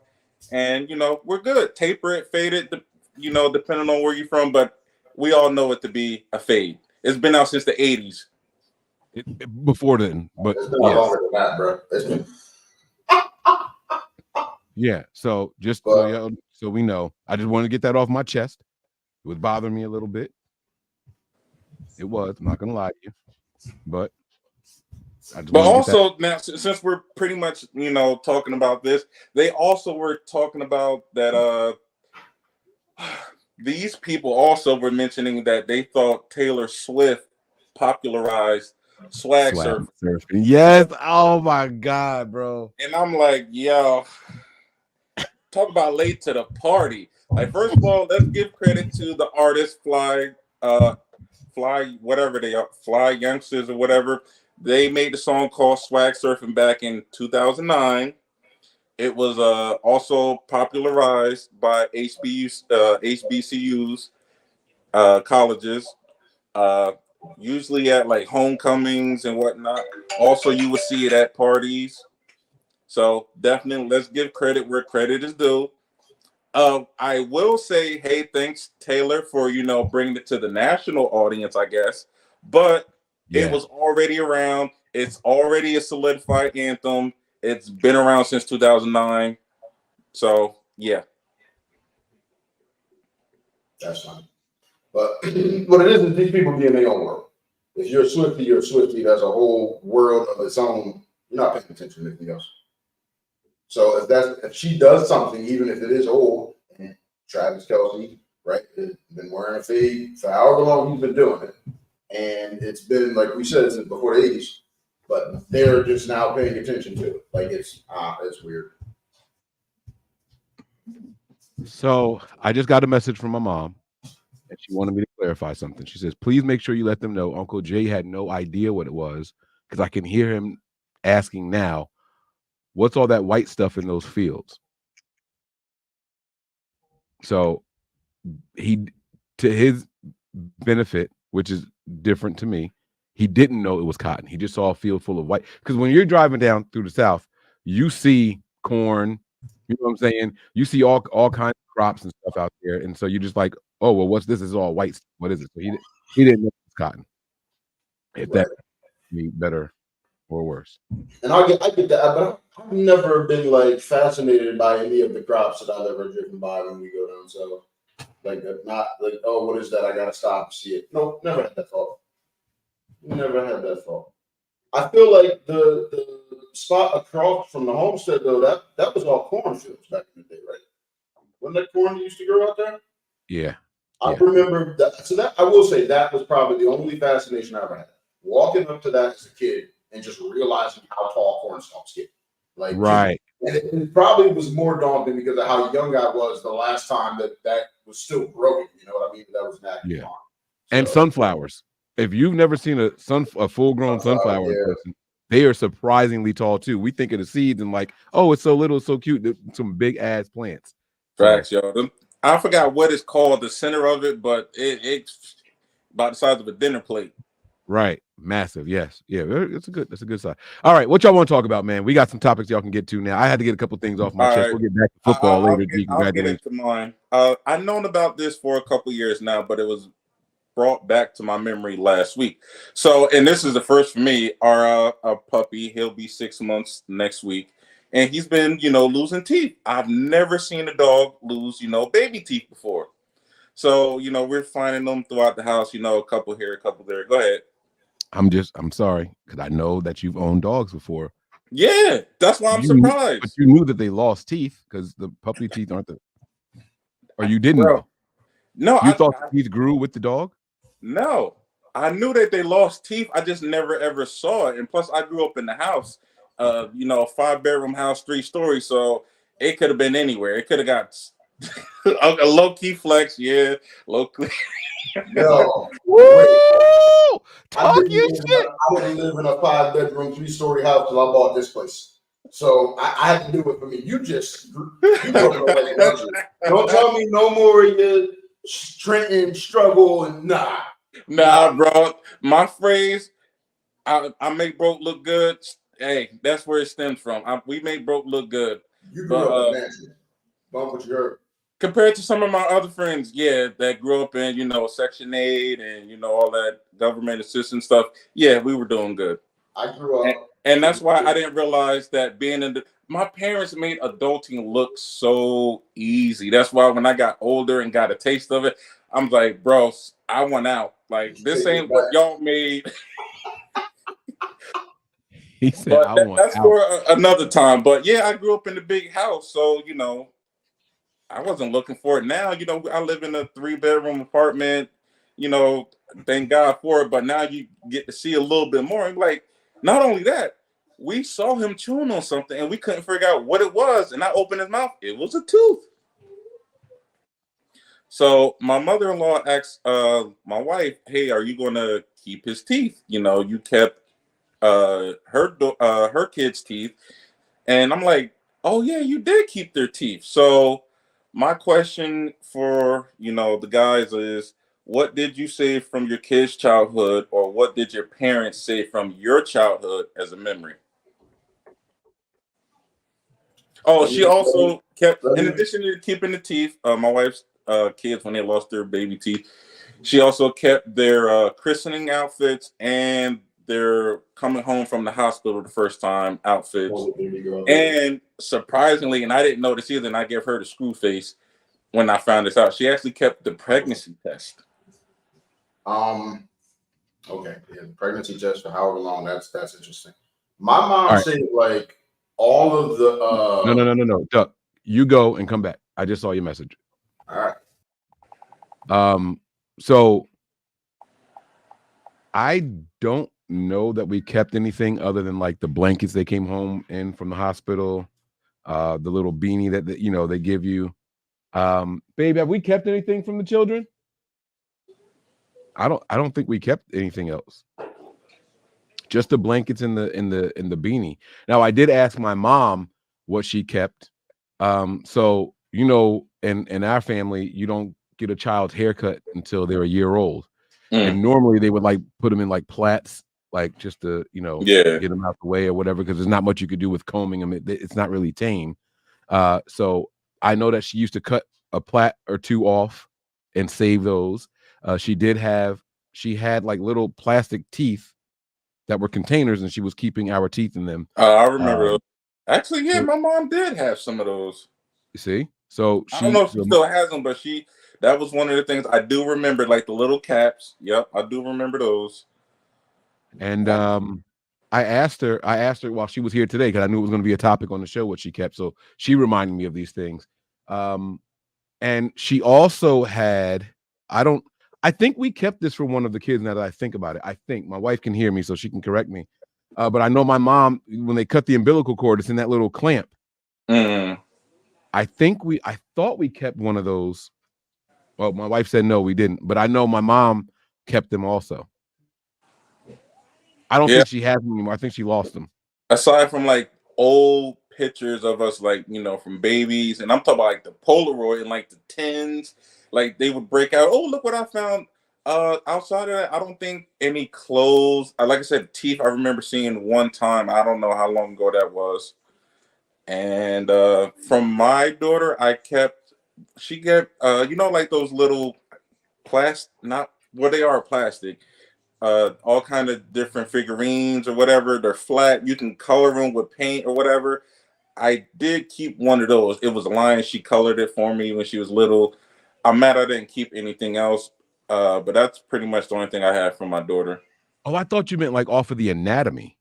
and we're good. Taper it, fade it, depending on where you're from. But we all know it to be a fade. It's been out since the 80s. Before then, but It's been longer than that, bro. It's been. Yeah, so just so we know, I just wanted to get that off my chest. It was bothering me a little bit. It was. I'm not gonna lie to you, but also now, since we're pretty much talking about this, they also were talking about that. These people also were mentioning that they thought Taylor Swift popularized swag surfing. Yes. Oh my God, bro. And I'm like, yo. Talk about late to the party. Like, first of all, let's give credit to the artist Fly whatever they are, Fly Youngsters or whatever. They made the song called Swag Surfing back in 2009. It was also popularized by HBCUs, colleges, usually at like homecomings and whatnot. Also, you would see it at parties. So definitely, let's give credit where credit is due. I will say, hey, thanks Taylor for bringing it to the national audience, I guess. But it Yeah. was already around. It's already a solidified anthem. It's been around since 2009. So yeah. That's fine. But what it is these people be in their own world. If you're a Swiftie, you're a Swiftie. There's a whole world of its own. You're not paying attention to anything else. So if she does something, even if it is old, and Travis Kelce, right, has been wearing a fade for however long he's been doing it, and it's been like we said since before the 80s, but they're just now paying attention to it. Like it's weird. So I just got a message from my mom, and she wanted me to clarify something. She says, please make sure you let them know Uncle Jay had no idea what it was, because I can hear him asking now, what's all that white stuff in those fields? So he, to his benefit, which is different to me, he didn't know it was cotton. He just saw a field full of white. Because when you're driving down through the South, you see corn, you know what I'm saying? You see all kinds of crops and stuff out there. And so you're just like, oh, well, what's this? This is all white. What is it? So he didn't know it was cotton. If that be better or worse. And I get that, but I've never been like fascinated by any of the crops that I've ever driven by when we go down south. Like not like, oh, what is that? I gotta stop and see it. No, never had that thought. Never had that thought. I feel like the spot across from the homestead though, that was all cornfields back in the day, right? Wasn't that corn used to grow out there? Yeah. I remember that. So that I will say that was probably the only fascination I ever had. Walking up to that as a kid and just realizing how tall corn stalks get. Like right. And it probably was more daunting because of how young I was the last time that was still growing. You know what I mean? That was not yeah. And sunflowers. If you've never seen a full-grown sunflower in person, they are surprisingly tall too. We think of the seeds and like, oh, it's so little, so cute. Some big ass plants. Facts, yo. I forgot what it's called, the center of it, but it's about the size of a dinner plate. Right. Massive. Yes. Yeah. That's a good size. All right. What y'all want to talk about, man? We got some topics y'all can get to now. I had to get a couple things off my chest. Right. We'll get back to football later. I'll get into mine. I've known about this for a couple years now, but it was brought back to my memory last week. So, and this is the first for me. Our puppy, he'll be 6 months next week, and he's been, losing teeth. I've never seen a dog lose, baby teeth before. So, we're finding them throughout the house. A couple here, a couple there. Go ahead. I'm sorry, because I know that you've owned dogs before. Yeah, that's why I'm surprised. But you knew that they lost teeth because the puppy teeth aren't the. Or you didn't know? No, you thought the teeth grew with the dog? No, I knew that they lost teeth. I just never ever saw it. And plus, I grew up in the house, a 5-bedroom house, 3 stories, so it could have been anywhere. It could have got a low key flex, yeah, low key. No. Woo! Talk your shit. I didn't live in a 5-bedroom, 3-story house till I bought this place. So I had to do it for me. You don't tell me no more of your Trenton struggle and Nah, bro. My phrase, I make broke look good. Hey, that's where it stems from. We make broke look good. You grew up in Mansion. Bump what you heard. Compared to some of my other friends, that grew up in, Section 8 and, all that government assistance stuff. Yeah, we were doing good. I grew up. And that's why I didn't realize that my parents made adulting look so easy. That's why when I got older and got a taste of it, I'm like, bro, I went out. Like, this ain't what y'all made. He said, that's for another time. But yeah, I grew up in a big house. So, I wasn't looking for it. Now, I live in a 3-bedroom apartment, thank God for it. But now you get to see a little bit more. And like, not only that, we saw him chewing on something and we couldn't figure out what it was. And I opened his mouth. It was a tooth. So my mother-in-law asked my wife, hey, are you going to keep his teeth? You kept her kids' teeth. And I'm like, Oh yeah, you did keep their teeth. So my question for the guys is, what did you say from your kids' childhood, or what did your parents say from your childhood as a memory? Oh, Let she me, also kept, let in me, addition to keeping the teeth, my wife's kids when they lost their baby teeth, she also kept their christening outfits and their coming home from the hospital the first time outfits. oh, baby girl. And surprisingly, and I didn't know this either, and I gave her the screw face when I found this out. She actually kept the pregnancy test. Okay, yeah, pregnancy test for however long. That's interesting. My All mom right. said like all of the No. Duck, you go and come back. I just saw your message. all right. So I don't know that we kept anything other than like the blankets they came home in from the hospital, the little beanie that they give you. Babe, have we kept anything from the children? I don't think we kept anything else. Just the blankets and the beanie. Now I did ask my mom what she kept. So in our family, you don't get a child's haircut until they're a year old. And normally they would like put them in like plaits, like just to Yeah. get them out the way or whatever, because there's not much you could do with combing them. It's not really tame. So I know that she used to cut a plait or two off and save those. She had like little plastic teeth that were containers, and she was keeping our teeth in them. I remember those. Actually, yeah, So, my mom did have some of those. you see, so I don't know if she still has them, but that was one of the things I do remember, like the little caps. Yep, I do remember those. and I asked her while she was here today, because I knew it was going to be a topic on the show what she kept. So she reminded me of these things. And she also had, I think we kept this for one of the kids. Now that I think about it, I think my wife can hear me, so she can correct me. But I know my mom, when they cut the umbilical cord, it's in that little clamp. I thought we kept one of those. Well, my wife said no, we didn't. But I know my mom kept them also. I don't think she has them anymore. I think she lost them. Aside from like old pictures of us, like from babies, and I'm talking about like the Polaroid and like the tins, like they would break out. Oh, look what I found. Outside of that, I don't think any clothes. Like I said, teeth. I remember seeing one time. I don't know how long ago that was. And from my daughter, she kept like those little not what they are, plastic, all kind of different figurines or whatever. They're flat, you can color them with paint or whatever. I did keep one of those. It was a lion. She colored it for me when she was little. I'm mad I didn't keep anything else, but that's pretty much the only thing I had from my daughter. Oh, I thought you meant like off of the anatomy.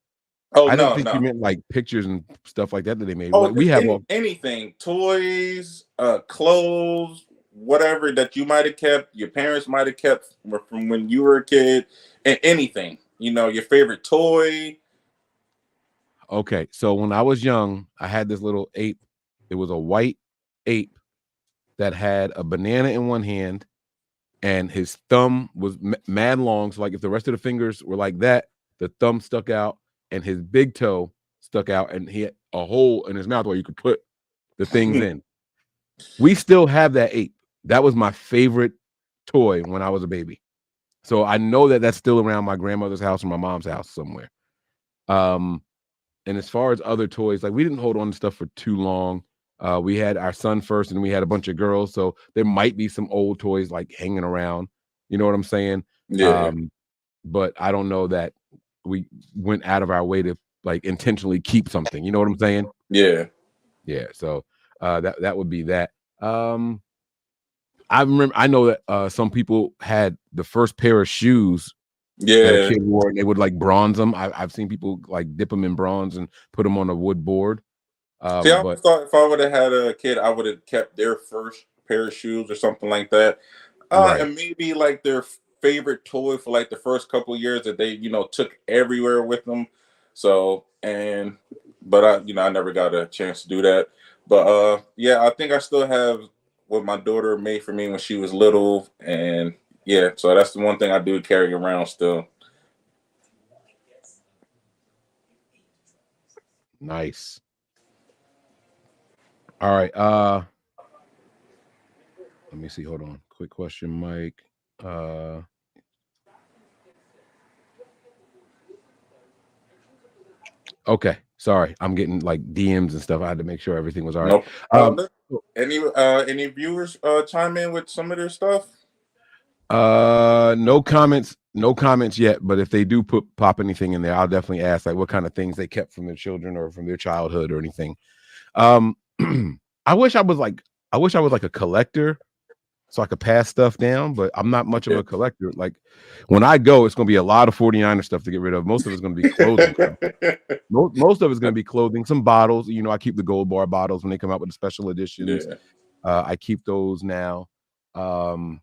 Oh, I didn't no. think you meant like pictures and stuff like that they made. Oh, We have anything, toys, clothes, whatever that you might have kept, your parents might have kept from when you were a kid, and anything, your favorite toy. Okay, so when I was young, I had this little ape. It was a white ape that had a banana in one hand, and his thumb was mad long. So like if the rest of the fingers were like that, the thumb stuck out, and his big toe stuck out, and he had a hole in his mouth where you could put the things in. We still have that ape. That was my favorite toy when I was a baby. So I know that that's still around my grandmother's house or my mom's house somewhere. And as far as other toys, like we didn't hold on to stuff for too long. We had our son first, and we had a bunch of girls. So there might be some old toys like hanging around. You know what I'm saying? Yeah. But I don't know that we went out of our way to like intentionally keep something. You know what I'm saying? Yeah. Yeah. So that would be that. I know that some people had the first pair of shoes that a kid wore, and they would like bronze them. I've seen people like dip them in bronze and put them on a wood board. I thought if I would have had a kid, I would have kept their first pair of shoes or something like that. Right. And maybe like their favorite toy for like the first couple of years that they, took everywhere with them. So, but I never got a chance to do that. But yeah, I think I still have what my daughter made for me when she was little. And yeah, so that's the one thing I do carry around still. Nice. All right. Let me see. Hold on. Quick question, Mike. Okay. Sorry. I'm getting like DMs and stuff. I had to make sure everything was all right. Nope. Any viewers chime in with some of their stuff? No comments yet, but if they do pop anything in there, I'll definitely ask like what kind of things they kept from their children or from their childhood or anything. I wish I was like a collector so I could pass stuff down, but I'm not much of a collector. Like when I go, it's going to be a lot of 49er stuff to get rid of. Most of it's going to be clothing. Most of it's going to be clothing, some bottles. You know, I keep the Gold Bar bottles when they come out with the special editions. Yeah. I keep those now. I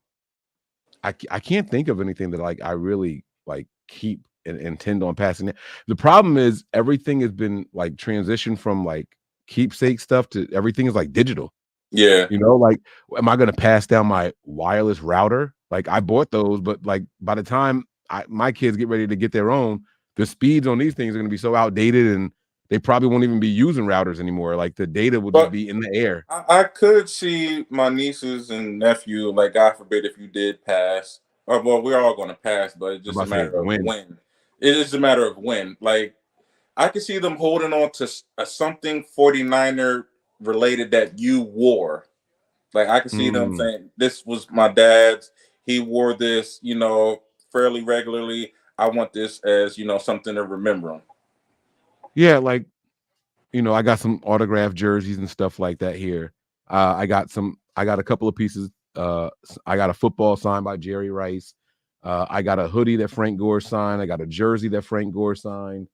can't think of anything that like I really like keep and intend on passing it. The problem is everything has been like transitioned from like keepsake stuff to everything is like digital. Yeah. You know, like, am I going to pass down my wireless router? Like I bought those, but like by the time my kids get ready to get their own, the speeds on these things are going to be so outdated and they probably won't even be using routers anymore. Like the data will just be in the air. I could see my nieces and nephew, like God forbid if you did pass, or well, we're all going to pass, but it's just a matter of when. It is a matter of when. Like I could see them holding on to something 49er related that you wore. Like I could see them saying, "This was my dad's. He wore this, you know, fairly regularly. I want this as, you know, something to remember him." Yeah, like, you know, I got some autographed jerseys and stuff like that here. I got a couple of pieces. I got a football signed by Jerry Rice. I got a hoodie that Frank Gore signed. I got a jersey that Frank Gore signed.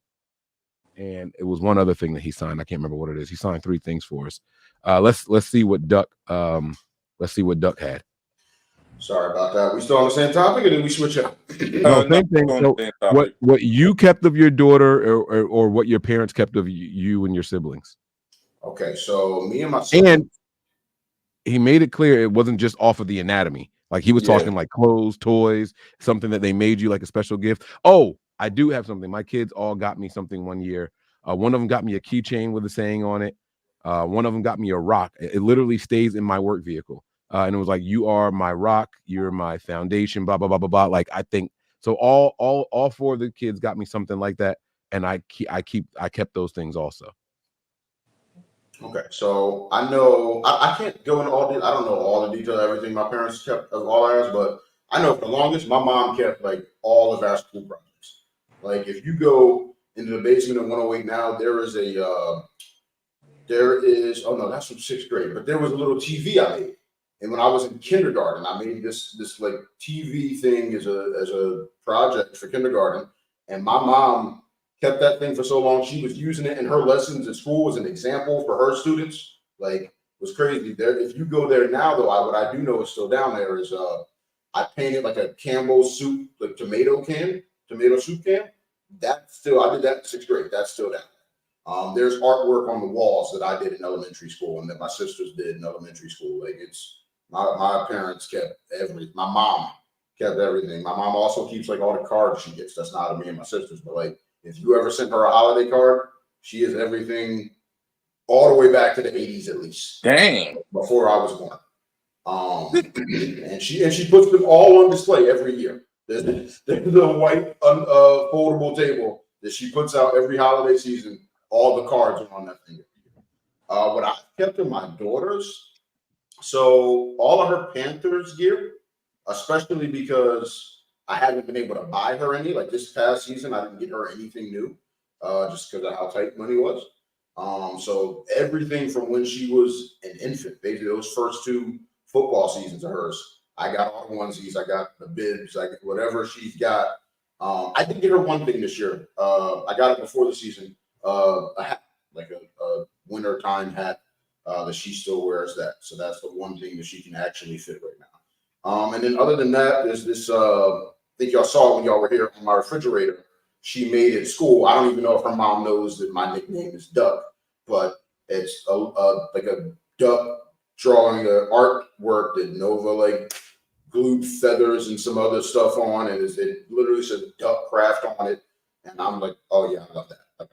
And it was one other thing that he signed. I can't remember what it is. He signed 3 things for us. Let's see what Duck had. Sorry about that. We still on the same topic, or did we switch up? No, same thing. So what you kept of your daughter, or what your parents kept of you and your siblings? Okay, so me and my siblings. And he made it clear it wasn't just off of the anatomy. Like he was talking like clothes, toys, something that they made you like a special gift. Oh, I do have something. My kids all got me something one year. One of them got me a keychain with a saying on it. One of them got me a rock. It literally stays in my work vehicle. And it was like, "You are my rock. You're my foundation." Blah blah blah blah blah. Like I think so. All 4 of the kids got me something like that, and I kept those things also. Okay, so I know I can't go into all the. I don't know all the detail, everything my parents kept of all ours, but I know for the longest my mom kept like all of our school projects. Like if you go into the basement of 108 now, there is oh no, that's from 6th grade, but there was a little TV I made. And when I was in kindergarten, I made this like TV thing as a project for kindergarten. And my mom kept that thing for so long. She was using it in her lessons at school as an example for her students. Like it was crazy. There, if you go there now, though, what I do know is still down there is I painted like a Campbell's soup, like tomato soup can. That's still, I did that in 6th grade. That's still down there. There's artwork on the walls that I did in elementary school and that my sisters did in elementary school. Like it's my parents kept my mom kept everything. My mom also keeps like all the cards she gets. That's not me and my sisters, but like if you ever sent her a holiday card, she has everything all the way back to the 80s at least. Dang. Before I was born. And she puts them all on display every year. There's a white foldable table that she puts out every holiday season. All the cards are on that thing. What I kept in my daughters, so all of her Panthers gear, especially because I haven't been able to buy her any. Like this past season, I didn't get her anything new, just because of how tight money was. So everything from when she was an infant, basically those first 2 football seasons of hers, I got all the onesies, I got the bibs, I got whatever she's got. I did get her one thing this year. I got it before the season, a hat, like a wintertime hat that she still wears that. So that's the one thing that she can actually fit right now. And then other than that, there's this, I think y'all saw it when y'all were here on my refrigerator. She made at school. I don't even know if her mom knows that my nickname is Duck, but it's like a duck drawing an artwork that Nova like glued feathers and some other stuff on, and it literally says Duck Craft on it. And I'm like, oh yeah, I love that. Like,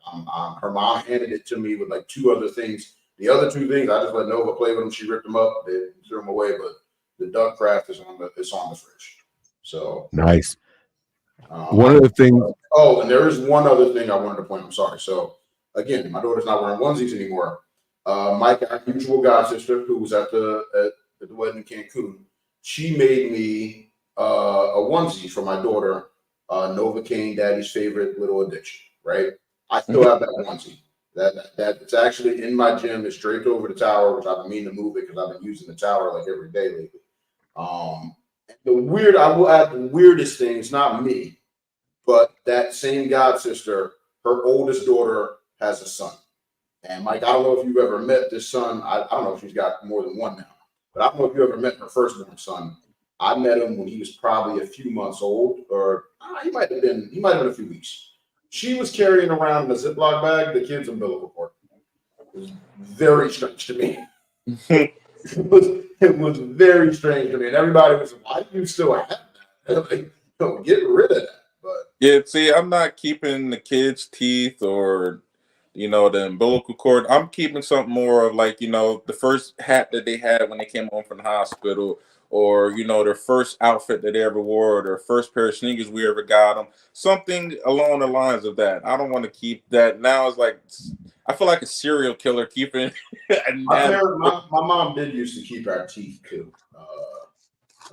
her mom handed it to me with like 2 other things. The other two things, I just let Nova play with them. She ripped them up. They threw them away, but the duck craft is on the fridge. So Nice. One of the things. Oh, and there is one other thing I wanted to point out. I'm sorry. So again, my daughter's not wearing onesies anymore. Mike, our usual god sister, who was at the wedding in Cancun, she made me a onesie for my daughter, Nova Kane, Daddy's favorite little addiction. Right? I still have that onesie. That it's actually in my gym. It's draped over the tower, which I've been meaning to move it because I've been using the tower like every day lately. I will add the weirdest thing. It's not me, but that same god sister, her oldest daughter has a son. And Mike, I don't know if you've ever met this son. I don't know if she's got more than one now, but I don't know if you ever met her firstborn son. I met him when he was probably a few months old, or he might have been a few weeks. She was carrying around in a Ziploc bag the kid's umbilical cord. It was very strange to me. It was very strange to me, and everybody was like, "Why do you still have that? Like, don't get rid of that." But yeah, see, I'm not keeping the kids' teeth or the umbilical cord. I'm keeping something more of like the first hat that they had when they came home from the hospital, or their first outfit that they ever wore, or their first pair of sneakers we ever got them. Something along the lines of that. I don't want to keep that. Now it's like I feel like a serial killer keeping. my mom did used to keep our teeth too.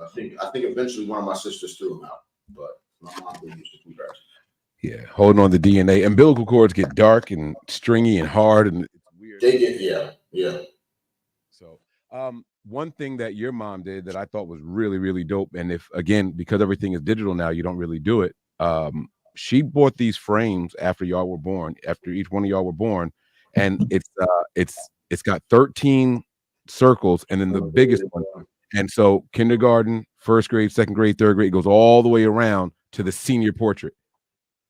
I think eventually one of my sisters threw them out, but my mom did used to keep ours. Yeah, holding on to DNA. Umbilical cords get dark and stringy and hard, and it's weird. They get yeah. So, one thing that your mom did that I thought was really, really dope, and because everything is digital now, you don't really do it. She bought these frames after y'all were born, after each one of y'all were born, and it's got 13 circles, and then the biggest one. And so kindergarten, first grade, second grade, third grade goes all the way around to the senior portrait.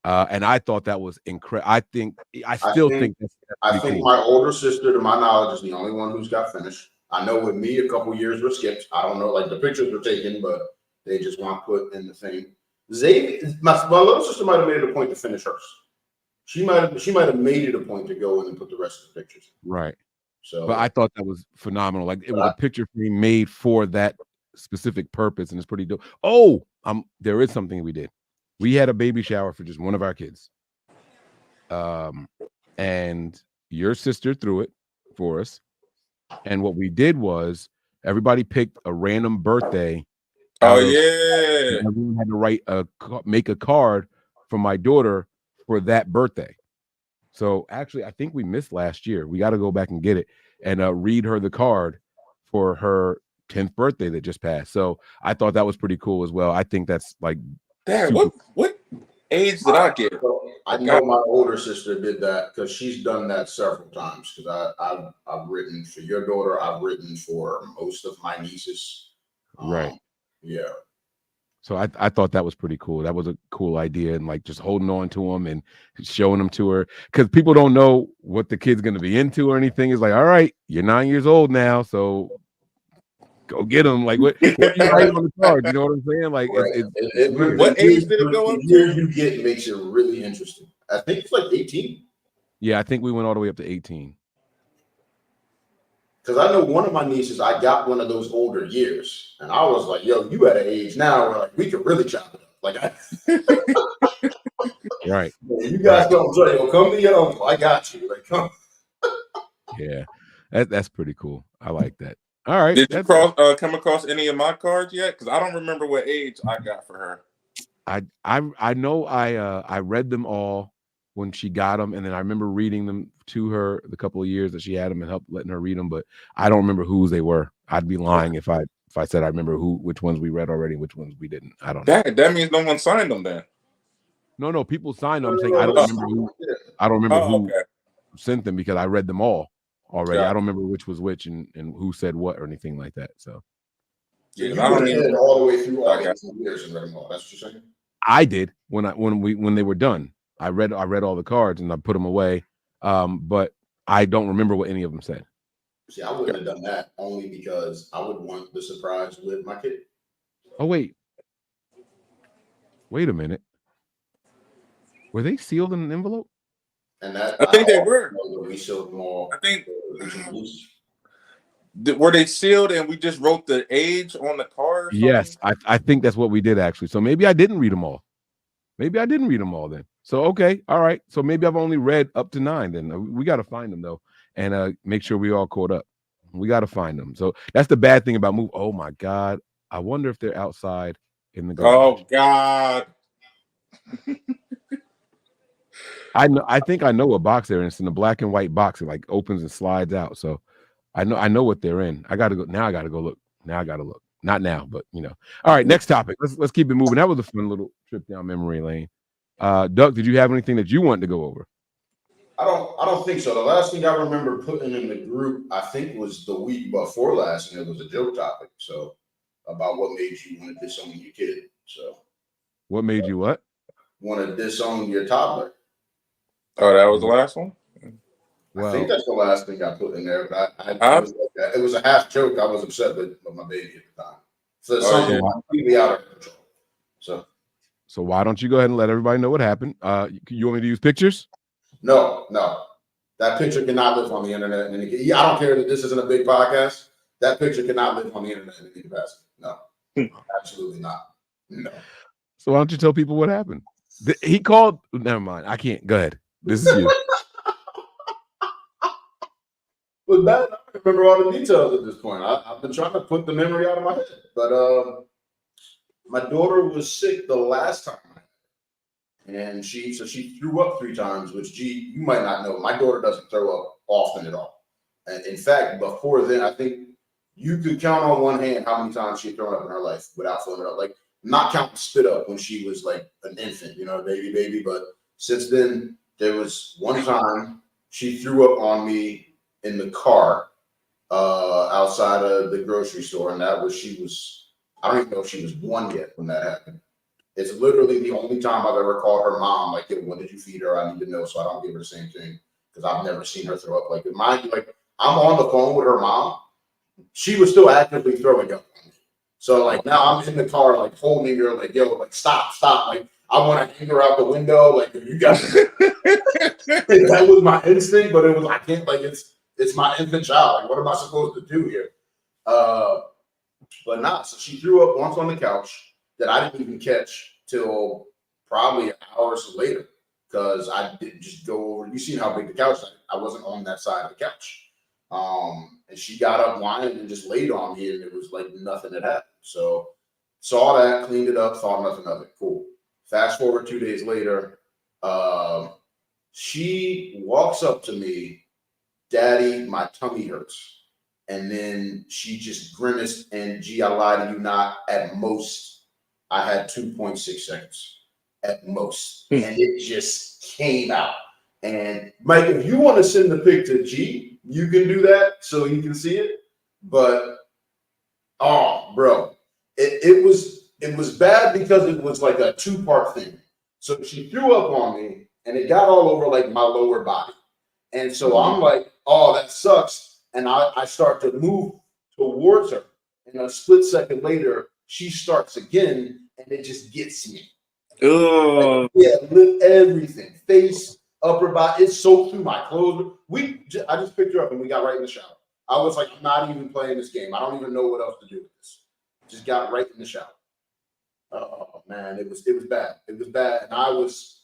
And I thought that was incredible. I think that's cool. My older sister, to my knowledge, is the only one who's got finished. I know with me, a couple years were skipped. I don't know, like the pictures were taken, but they just weren't put in the thing. My little sister might have made it a point to finish hers. She might have made it a point to go in and put the rest of the pictures in. Right. So, but I thought that was phenomenal. Like it was a picture frame made for that specific purpose, and it's pretty dope. Oh, there is something we did. We had a baby shower for just one of our kids. And your sister threw it for us. And what we did was everybody picked a random birthday. Oh yeah. Everyone had to make a card for my daughter for that birthday. So actually, I think we missed last year. We got to go back and get it and read her the card for her 10th birthday that just passed. So I thought that was pretty cool as well. I think that's like, Dad, what age did I get? I know my older sister did that because she's done that several times. Because I've written for your daughter, I've written for most of my nieces. Right. Yeah. So I thought that was pretty cool. That was a cool idea, and like just holding on to them and showing them to her, because people don't know what the kid's going to be into or anything. It's like, all right, you're 9 years old now, so go get them. Like what you write on the card? You know what I'm saying? Like, right. What age did it go up? The year you get makes it really interesting. I think it's like 18. Yeah, I think we went all the way up to 18. Because I know one of my nieces, I got one of those older years, and I was like, "Yo, you at an age now where like we could really chop it up." Like, right? You guys don't say, "Yo, come to your uncle. I got you." Like, come. Yeah, that's pretty cool. I like that. All right. Did you come across any of my cards yet? Because I don't remember what age I got for her. I know I read them all when she got them, and then I remember reading them to her the couple of years that she had them and helped letting her read them, but I don't remember whose they were. I'd be lying if I said I remember which ones we read already, which ones we didn't. I don't know. That means no one signed them then. No, people signed them. I'm saying I don't remember who sent them because I read them all already. Yeah. I don't remember which was which and who said what or anything like that. So yeah, I don't need all the way through all 18 years and read them all. That's what you're saying? I did when they were done. I read all the cards and I put them away, but I don't remember what any of them said. See, I wouldn't have done that only because I would want the surprise with my kid. Oh wait a minute. Were they sealed in an envelope? And that I think they also were. know that we sealed them all. I think Police. were they sealed and we just wrote the age on the car or something? Yes, I think that's what we did actually. So maybe I didn't read them all. Maybe I didn't read them all then. So okay, all right. So maybe I've only read up to 9. Then we got to find them though, and make sure we all caught up. We got to find them. So that's the bad thing about move. Oh my God, I wonder if they're outside in the garage. Oh God. I know. I think I know what box they're in. It's in the black and white box. It like opens and slides out. So I know what they're in. I gotta go now. I gotta go look. Now I gotta look. Not now, but you know. All right, next topic. Let's keep it moving. That was a fun little trip down memory lane. Doug, did you have anything that you wanted to go over? I don't think so. The last thing I remember putting in the group, I think, was the week before last, and it was a joke topic. So about what made you want to disown your kid. So What made you what? want to disown your toddler. Oh, that was the last one? I think that's the last thing I put in there, but it was a half joke. I was upset with my baby at the time. So it's something completely out of control. So why don't you go ahead and let everybody know what happened? You want me to use pictures? No. That picture cannot live on the internet. And I don't care that this isn't a big podcast. That picture cannot live on the internet in any capacity. No, absolutely not. No. So why don't you tell people what happened? He called. Never mind. I can't. Go ahead. This is you. But I don't remember all the details at this point. I've been trying to put the memory out of my head. But my daughter was sick the last time. And she threw up 3 times, which, you might not know. My daughter doesn't throw up often at all. And in fact, before then, I think you could count on one hand how many times she'd thrown up in her life without throwing it up. Like, not counting spit up when she was like an infant, a baby. But since then, there was one time she threw up on me in the car outside of the grocery store. And I don't even know if she was 1 yet when that happened. It's literally the only time I've ever called her mom, like, when did you feed her? I need to know so I don't give her the same thing, because I've never seen her throw up. Like, mind you, like, I'm on the phone with her mom. She was still actively throwing up on me. So, like, now I'm in the car, like, holding her, like, yo, like, stop. Like, I want to hang her out the window. Like, you guys, that was my instinct, but it was, I can't, like, it's my infant child. Like, what am I supposed to do here? But not. So she threw up once on the couch that I didn't even catch till probably hours later, because I didn't just go over. You seen how big the couch is. I wasn't on that side of the couch. And she got up whining and just laid on me, and it was like nothing had happened. So saw that, cleaned it up, thought nothing of it. Cool. Fast forward 2 days later, she walks up to me, "Daddy, my tummy hurts." And then she just grimaced, and I lie to you not, at most, I had 2.6 seconds at most. And it just came out. And Mike, if you want to send the pic to G, you can do that so you can see it. But bro, it was bad because it was like a 2-part thing. So she threw up on me and it got all over like my lower body. And so I'm like, oh, that sucks. And I start to move towards her. And a split second later, she starts again, and it just gets me. Oh, Like, everything, face, upper body, it's soaked through my clothes. I just picked her up and we got right in the shower. I was like, I'm not even playing this game. I don't even know what else to do with this. Just got right in the shower. Oh man, it was bad. It was bad, and I was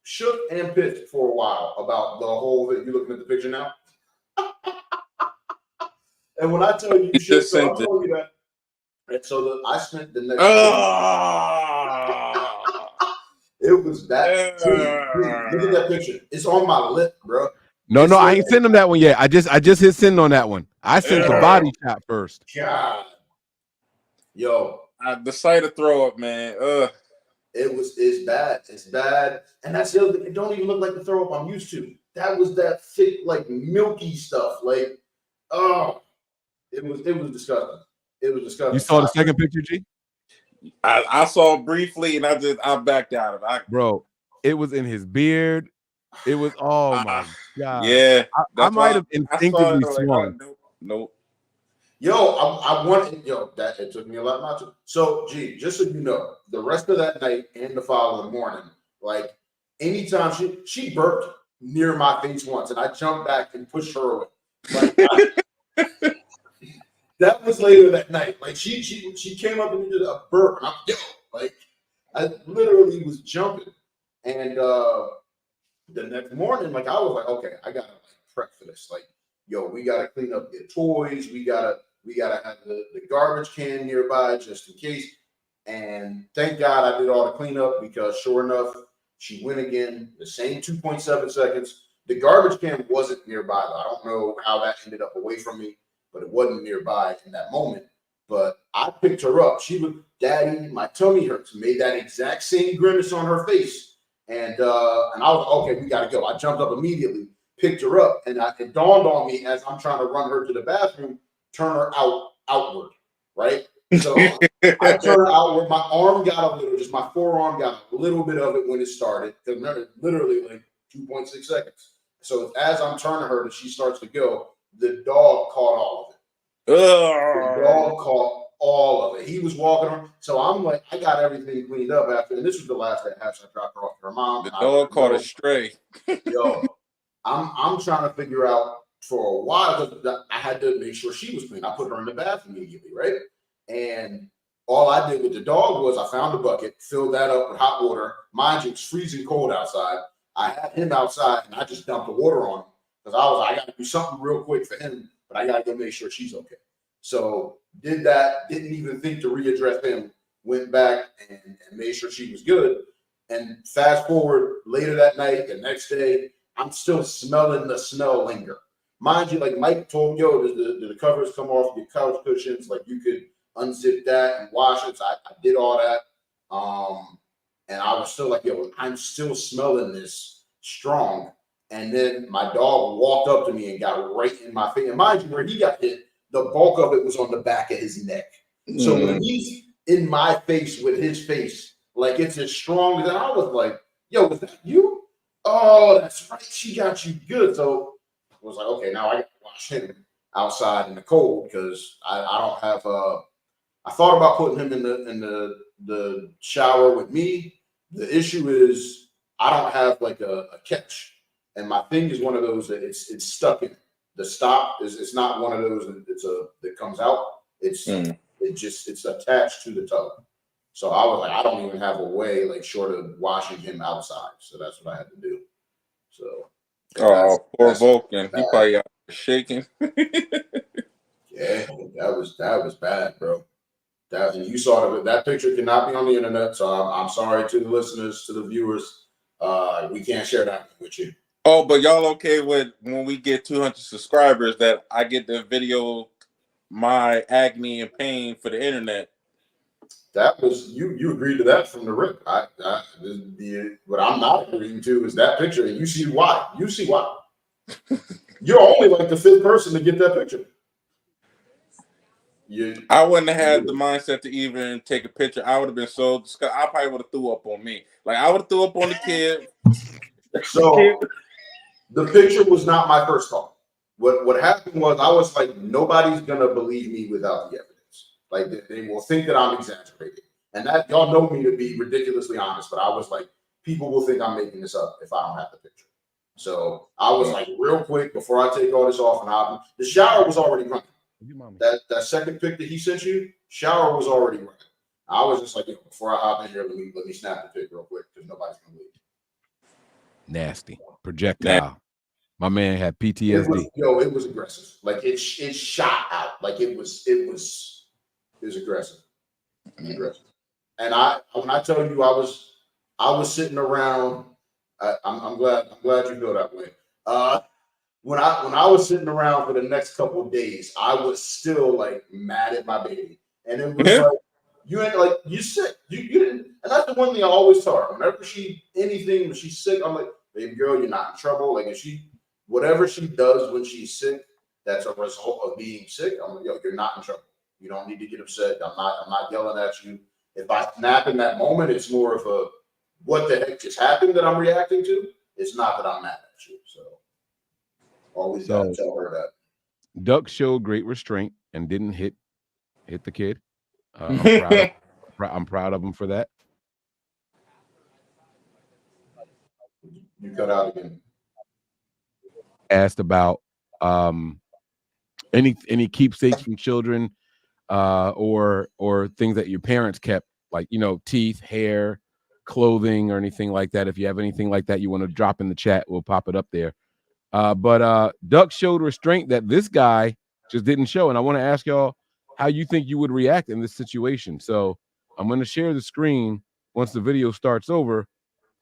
shook and pissed for a while about the whole thing. You looking at the picture now? And when I tell you, Just I'm sent it. telling you that. And so I spent the next. It was bad. Look at that picture. It's on my lip, bro. No, I ain't sent him that one yet. I just hit send on that one. I sent the body shot first. God, yo, the sight of throw up, man. it's bad. It's bad, and that's the other thing. It don't even look like the throw up I'm used to. That was that thick, like milky stuff. Like, it was disgusting. It was disgusting. You saw the second picture, G? I saw it briefly, and I backed out of it. Bro, it was in his beard. It was, oh my God. Yeah. I might have instinctively swung. Nope. Yo, I wanted, that it took me a lot not to. So, G, just so you know, the rest of that night and the following morning, like, anytime she burped near my face once, and I jumped back and pushed her away. Like, that was later that night. Like she came up and did a burp, and I'm like I literally was jumping. And the next morning, like I was like, okay, I gotta prep for this. Like, we gotta clean up your toys. We gotta have the garbage can nearby just in case. And thank God I did all the cleanup, because sure enough, she went again, the same 2.7 seconds. The garbage can wasn't nearby, though. I don't know how that ended up away from me, but it wasn't nearby in that moment. But I picked her up. She was, Daddy, my tummy hurts. Made that exact same grimace on her face. And I was like, okay, we got to go. I jumped up immediately, picked her up, and it dawned on me as I'm trying to run her to the bathroom, turn her outward, right? So I turned outward. My arm got a little, just my forearm got a little bit of it when it started. Literally like 2.6 seconds. So as I'm turning her, she starts to go, the dog caught all of it. The dog caught all of it. He was walking her. So I'm like, I got everything cleaned up after. And this was the last day I dropped her off to her mom. The dog caught a stray. I'm trying to figure out for a while, because I had to make sure she was clean. I put her in the bath immediately, right? And all I did with the dog was I found a bucket, filled that up with hot water. Mind you, it's freezing cold outside. I had him outside, and I just dumped the water on him, because I was like, I got to do something real quick for him, but I got to go make sure she's okay. So did that, didn't even think to readdress him, went back and made sure she was good. And fast forward later that night, the next day, I'm still smelling the smell linger. Mind you, like Mike told, does the covers come off your couch cushions? Like you could unzip that and wash it. So I did all that. And I was still like, I'm still smelling this strong. And then my dog walked up to me and got right in my face. And mind you, where he got hit, the bulk of it was on the back of his neck. So when he's in my face with his face, like it's as strong as, and I was like, was that you? Oh, that's right. She got you good. So I was like, okay, now I got to wash him outside in the cold, because I don't have I thought about putting him in the shower with me. The issue is I don't have like a catch, and my thing is one of those that it's stuck in. The stop it's not one of those that comes out. It's attached to the tub. So I was like, I don't even have a way like short of washing him outside. So that's what I had to do. So poor Vulcan. He probably out shaking. Yeah, that was bad, bro. You saw that picture cannot be on the internet. So I'm sorry to the listeners, to the viewers. We can't share that with you. Oh, but y'all okay with when we get 200 subscribers that I get the video, my agony and pain for the internet? That was you agreed to that from the rip. What I'm not agreeing to is that picture, and you see why. You're only like the fifth person to get that picture. I wouldn't have had the mindset to even take a picture. I would have been so disgusted. I probably would have threw up on me. Like I would have threw up on the kid. So the picture was not my first thought. What happened was I was like, nobody's gonna believe me without the evidence. Like they will think that I'm exaggerating, and that y'all know me to be ridiculously honest. But I was like, people will think I'm making this up if I don't have the picture. So I was like, real quick before I take all this off, and the shower was already running. That second pic that he sent you, shower was already running. I was just like, before I hop in here, let me snap the pic real quick, because nobody's gonna believe. Nasty projectile. My man had PTSD. It was aggressive. Like it shot out. Like it was aggressive. Aggressive. And when I tell you I was sitting around, I'm glad you feel that way. When I was sitting around for the next couple of days, I was still like mad at my baby. And it was like, you ain't like, you sick. You didn't, and that's the one thing I always tell her. Whenever when she's sick, I'm like, baby girl, you're not in trouble. Like whatever she does when she's sick, that's a result of being sick. I'm like, you're not in trouble. You don't need to get upset. I'm not yelling at you. If I snap in that moment, it's more of a what the heck just happened that I'm reacting to. It's not that I'm mad at you. So always gotta tell her that. Duck showed great restraint and didn't hit the kid. I'm proud of him for that. You cut out again. Asked about any keepsakes from children, or things that your parents kept, like, you know, teeth, hair, clothing, or anything like that. If you have anything like that you want to drop in the chat, we'll pop it up there. But Duck showed restraint that this guy just didn't show, and I want to ask y'all how you think you would react in this situation. So I'm going to share the screen once the video starts over,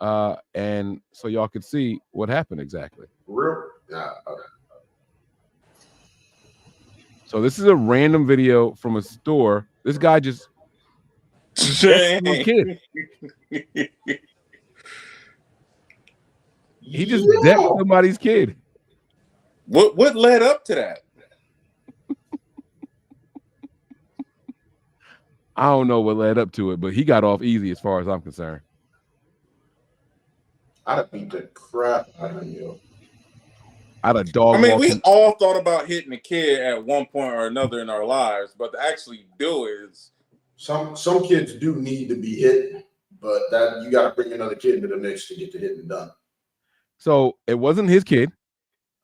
and so y'all can see what happened exactly. Real? Yeah. Okay. So this is a random video from a store. This guy just kid. He just decked somebody's kid. What led up to that? I don't know what led up to it, but he got off easy as far as I'm concerned. I'd have beat the crap out of you. I'd have dog. I mean, we walking. all thought about hitting a kid at one point or another in our lives, but to actually do it is Some kids do need to be hit, but that you got to bring another kid into the mix to get the hitting done. So it wasn't his kid.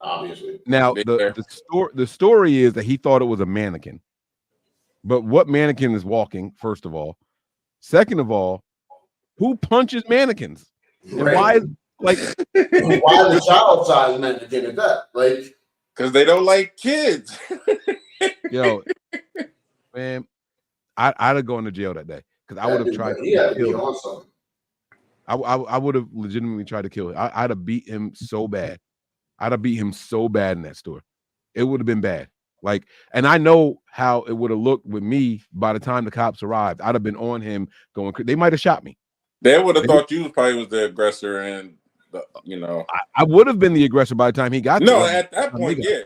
Obviously. Now the story is that he thought it was a mannequin. But what mannequin is walking, first of all? Second of all, who punches mannequins? And Right. why is like Why the child size mannequin at that? Like, because they don't like kids. yo, man, I'd have gone to jail that day because I would have tried he had to to be kill him. on something. I would have legitimately tried to kill him. I'd have beat him so bad. I'd have beat him so bad in that store. It would have been bad. Like, and I know how it would have looked with me by the time the cops arrived. I'd have been on him going. They might have shot me. They would have thought you probably was the aggressor, and I would have been the aggressor by the time he got no. there. At that point, yeah.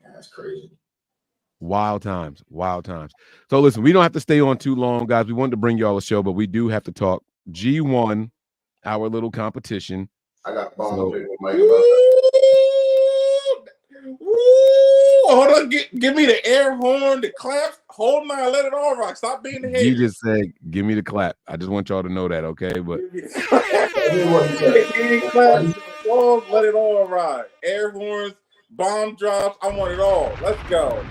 That's crazy. Wild times. So listen, we don't have to stay on too long, guys. We wanted to bring y'all a show, but we do have to talk G1, our little competition. I got a bone to pick with Mike Woo! about Woo! Hold on, give me the air horn, the claps. Hold on, let it all rock. Stop being the hater. You just said, "Give me the clap." I just want y'all to know that, okay? But Let it all ride. Air horns, bomb drops. I want it all. Let's go.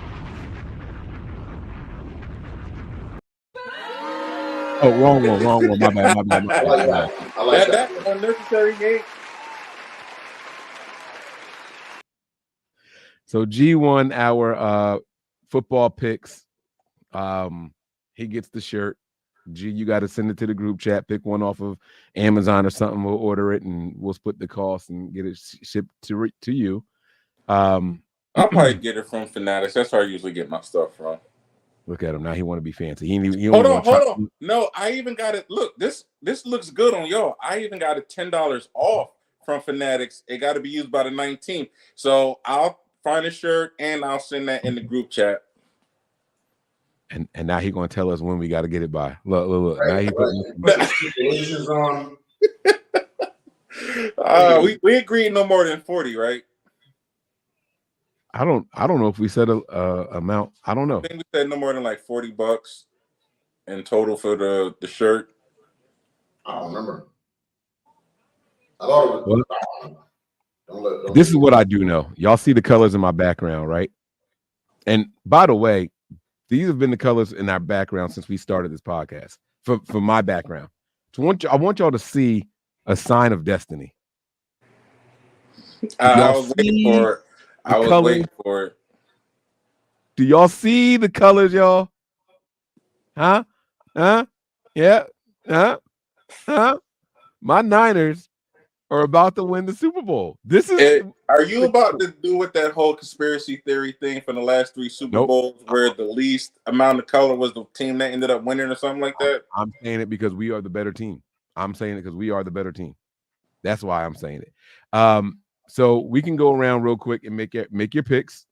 oh, wrong one. My bad. I like that. I like that. That's unnecessary hate. So G1, our football picks. He gets the shirt. G, you got to send it to the group chat. Pick one off of Amazon or something. We'll order it and we'll split the cost and get it shipped to you. I'll probably get it from Fanatics. That's where I usually get my stuff from. Look at him now. He want to be fancy. He Hold on. No, I even got it. Look, this looks good on y'all. I even got it $10 off from Fanatics. It got to be used by the 19th. So I'll find a shirt and I'll send that in the group chat. And now he gonna tell us when we got to get it by. Look. Right, Now he we agreed no more than 40, right? I don't know if we said a amount. I don't know. I think we said no more than like $40 in total for the shirt. I don't remember. I thought it was. Don't This is what I do know. Y'all see the colors in my background, right? And by the way, these have been the colors in our background since we started this podcast. For my background, I want y'all to see a sign of destiny. I was waiting for it. Do y'all see the colors, y'all? Huh? Yeah. Huh? My Niners are about to win the Super Bowl. This is. Are you about to do with that whole conspiracy theory thing from the last 3 Super Bowls, where the least amount of color was the team that ended up winning, or something like that? I'm saying it because we are the better team. That's why I'm saying it. So we can go around real quick and make your picks.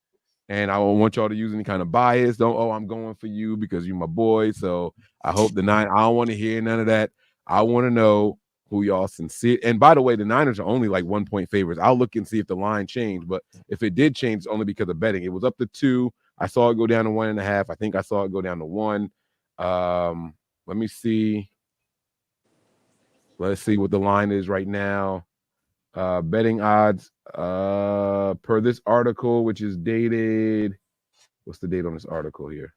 And I don't want y'all to use any kind of bias. I'm going for you because you're my boy. So I hope I don't want to hear none of that. I want to know who y'all sincere. And by the way, the Niners are only like 1-point favorites. I'll look and see if the line changed. But if it did change, it's only because of betting. It was up to 2. I saw it go down to 1.5. I think I saw it go down to 1. Let me see. Let's see what the line is right now. Betting odds per this article, which is dated. What's the date on this article here?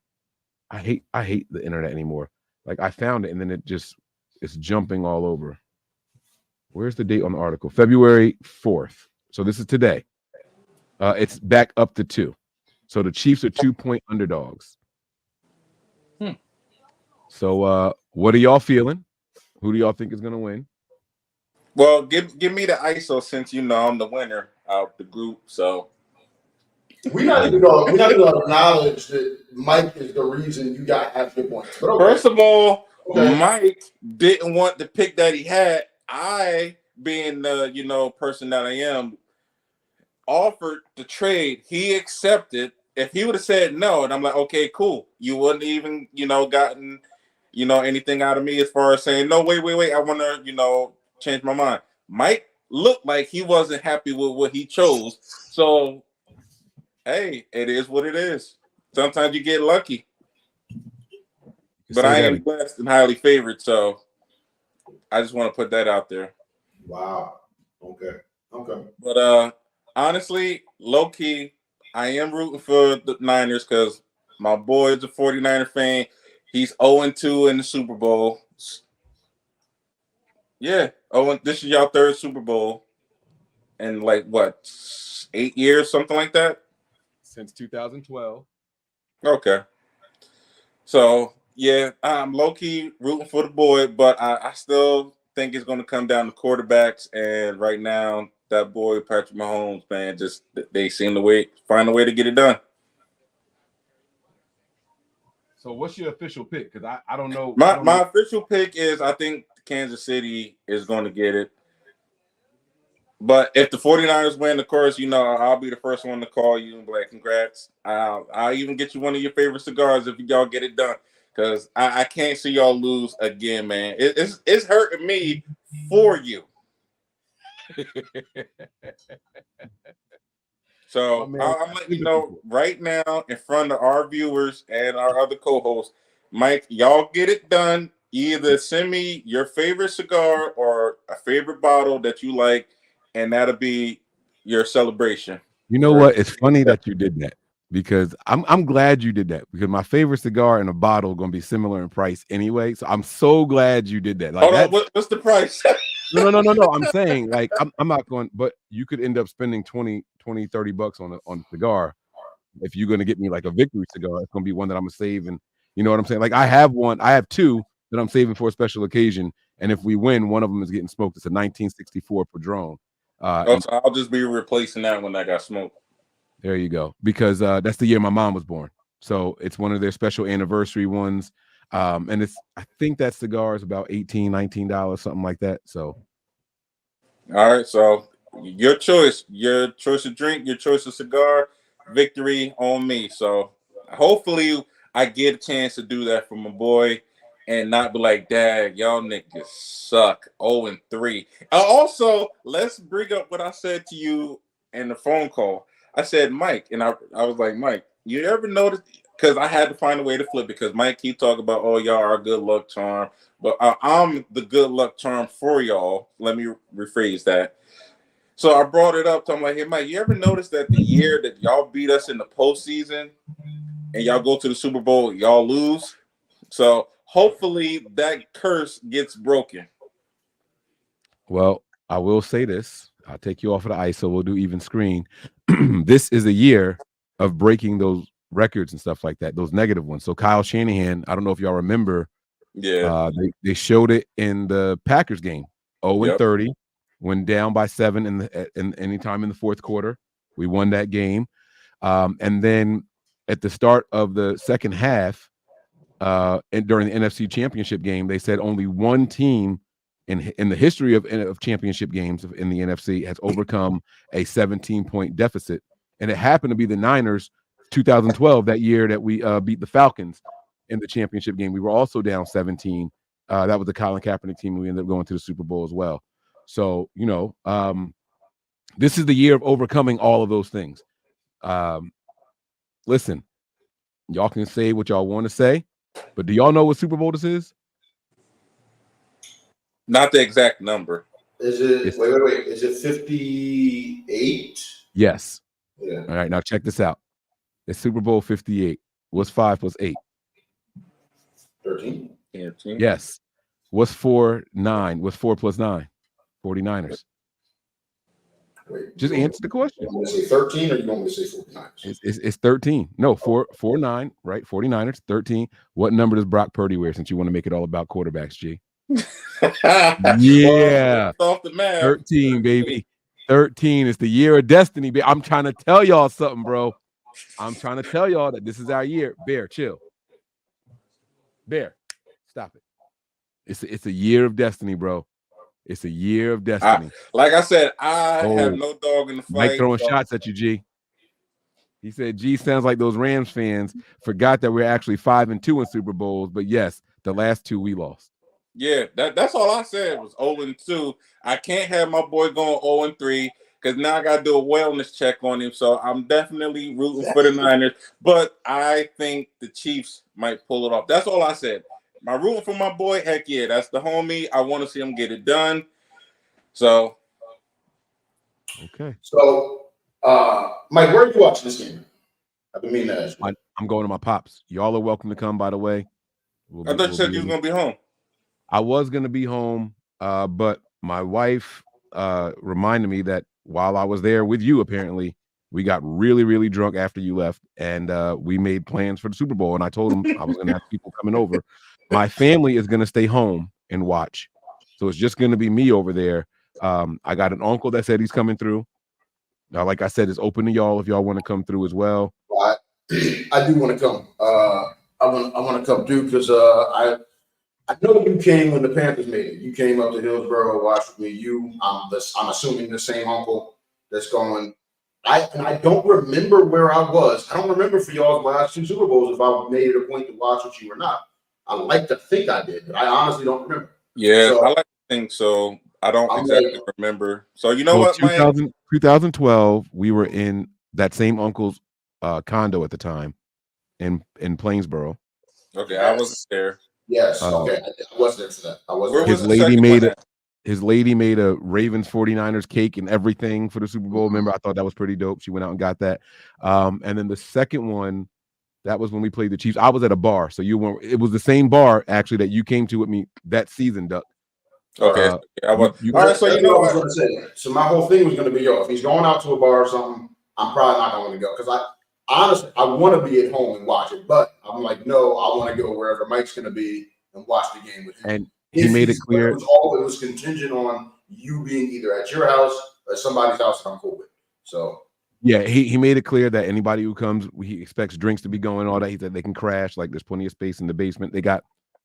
I hate the internet anymore. Like I found it and then it's jumping all over. Where's the date on the article? February 4th. So this is today. It's back up to 2. So the Chiefs are 2-point underdogs. So what are y'all feeling? Who do y'all think is gonna win? Well, give me the ISO since you know I'm the winner out the group. So We're not even going to acknowledge that Mike is the reason you got half your points. But okay. First of all, Okay. Mike didn't want the pick that he had. I, being the person that I am, offered the trade. He accepted. If he would have said no, and I'm like, okay, cool, you wouldn't even gotten anything out of me as far as saying no. Wait, I want to change my mind. Mike looked like he wasn't happy with what he chose. So hey, it is what it is. Sometimes you get lucky. But I am blessed and highly favored, so I just want to put that out there. Wow. Okay. But honestly, low key, I am rooting for the Niners because my boy is a 49er fan. He's 0-2 in the Super Bowl. Yeah. This is y'all third Super Bowl in like what, 8 years, something like that? Since 2012. Okay. So yeah, I'm low-key rooting for the boy, but I still think it's going to come down to quarterbacks. And right now, that boy Patrick Mahomes, man, just they seem to find a way to get it done. So what's your official pick? Because I don't know. My official pick is I think Kansas City is going to get it. But if the 49ers win, of course, I'll be the first one to call you and be like, congrats. I'll even get you one of your favorite cigars if y'all get it done. Because I can't see y'all lose again, man. It's hurting me for you. So I'm letting you know right now in front of our viewers and our other co-hosts, Mike, y'all get it done. Either send me your favorite cigar or a favorite bottle that you like, and that'll be your celebration. You know what? It's funny that you did that because I'm glad you did that because my favorite cigar and a bottle are going to be similar in price anyway. So I'm so glad you did that. Like, hold on, what's the price? No. I'm saying like I'm not going, but you could end up spending $20, $30 on a cigar. If you're going to get me like a victory cigar, it's going to be one that I'm going to save. And you know what I'm saying? Like I have 2 that I'm saving for a special occasion. And if we win, one of them is getting smoked. It's a 1964 Padron. So I'll just be replacing that when I got smoked. There you go. Because that's the year my mom was born. So it's one of their special anniversary ones. And I think that cigar is about $18, $19, something like that. So all right. So your choice of drink, your choice of cigar, victory on me. So hopefully I get a chance to do that for my boy and not be like, Dad, y'all niggas suck. 0-3. Also, let's bring up what I said to you in the phone call. I said, Mike, and I was like, Mike, you ever notice? Because I had to find a way to flip it because Mike keep talking about, oh, y'all are a good luck charm. But I'm the good luck charm for y'all. Let me rephrase that. So I brought it up to him like, hey, Mike, you ever notice that the year that y'all beat us in the postseason and y'all go to the Super Bowl, y'all lose? So hopefully that curse gets broken. Well, I will say this. I'll take you off of the ISO. We'll do even screen. This is a year of breaking those records and stuff like that, those negative ones. So Kyle Shanahan, I don't know if y'all remember. Yeah. They showed it in the Packers game. 0-30, went down by 7 in anytime in the fourth quarter. We won that game. And then at the start of the second half, and during the NFC Championship game, they said only one team in the history of championship games in the NFC has overcome a 17-point deficit, and it happened to be the Niners 2012, that year that we beat the Falcons in the championship game. We were also down 17. That was the Colin Kaepernick team. We ended up going to the Super Bowl as well. So, this is the year of overcoming all of those things. Listen, y'all can say what y'all want to say, but do y'all know what Super Bowl this is? Not the exact number. Is it? Wait. Is it 58? Yes. Yeah. All right, now check this out. It's Super Bowl 58. What's 5 plus 8? 13. Yes. What's 4 9? What's 4 plus 9? 49ers. Wait, Just answer the question. You want me to say 13 or you want me to say 49ers? It's 13. No, 4 9, right? 49ers, 13. What number does Brock Purdy wear since you want to make it all about quarterbacks, G? Yeah. Well, off the map. 13, baby. 13 is the year of destiny, baby. I'm trying to tell y'all something, bro. I'm trying to tell y'all that this is our year. Bear, chill. Bear, stop it. It's a year of destiny, bro. It's a year of destiny. Like I said, I have no dog in the fight. Mike throwing shots at you, G. He said, G sounds like those Rams fans forgot that we're actually 5-2 in Super Bowls. But yes, the last 2 we lost. Yeah, that's all I said was 0-2. I can't have my boy going 0-3 because now I got to do a wellness check on him. So I'm definitely rooting for the Niners. But I think the Chiefs might pull it off. That's all I said. My rooting for my boy, heck yeah, that's the homie. I want to see him get it done. So, okay. So, Mike, where are you watching this game? I've been meaning to ask you. I'm going to my pops. Y'all are welcome to come, by the way. I thought you said you was going to be home. I was going to be home, but my wife reminded me that while I was there with you, apparently, we got really, really drunk after you left, and we made plans for the Super Bowl, and I told them I was going to have people coming over. My family is going to stay home and watch, so it's just going to be me over there. I got an uncle that said he's coming through. Now, like I said, it's open to y'all if y'all want to come through as well. I do want to come. I want to come through because I know you came when the Panthers made it. You came up to Hillsborough, watched with me. I'm assuming the same uncle that's going. I don't remember where I was. I don't remember for y'all's last 2 Super Bowls if I made it a point to watch with you or not. I like to think I did, but I honestly don't remember. Yeah, so, I like to think so. I don't exactly remember. So you know what, 2012, we were in that same uncle's condo at the time in Plainsboro. Okay, yes. I wasn't there. Yes, okay. I was there for that. I was His lady made a Ravens 49ers cake and everything for the Super Bowl. Remember, I thought that was pretty dope. She went out and got that. And then the second one, that was when we played the Chiefs. I was at a bar, so you weren't. It was the same bar actually that you came to with me that season, Duck. Okay. All right, so you know what I was going to say. So my whole thing was going to be, if he's going out to a bar or something, I'm probably not going to go because honestly, I want to be at home and watch it, but I'm like, no, I want to go wherever Mike's going to be and watch the game with him. And he made it clear. It was contingent on you being either at your house or somebody's house that I'm cool with. So. Yeah, he made it clear that anybody who comes, he expects drinks to be going, all that. He said they can crash. Like there's plenty of space in the basement. They got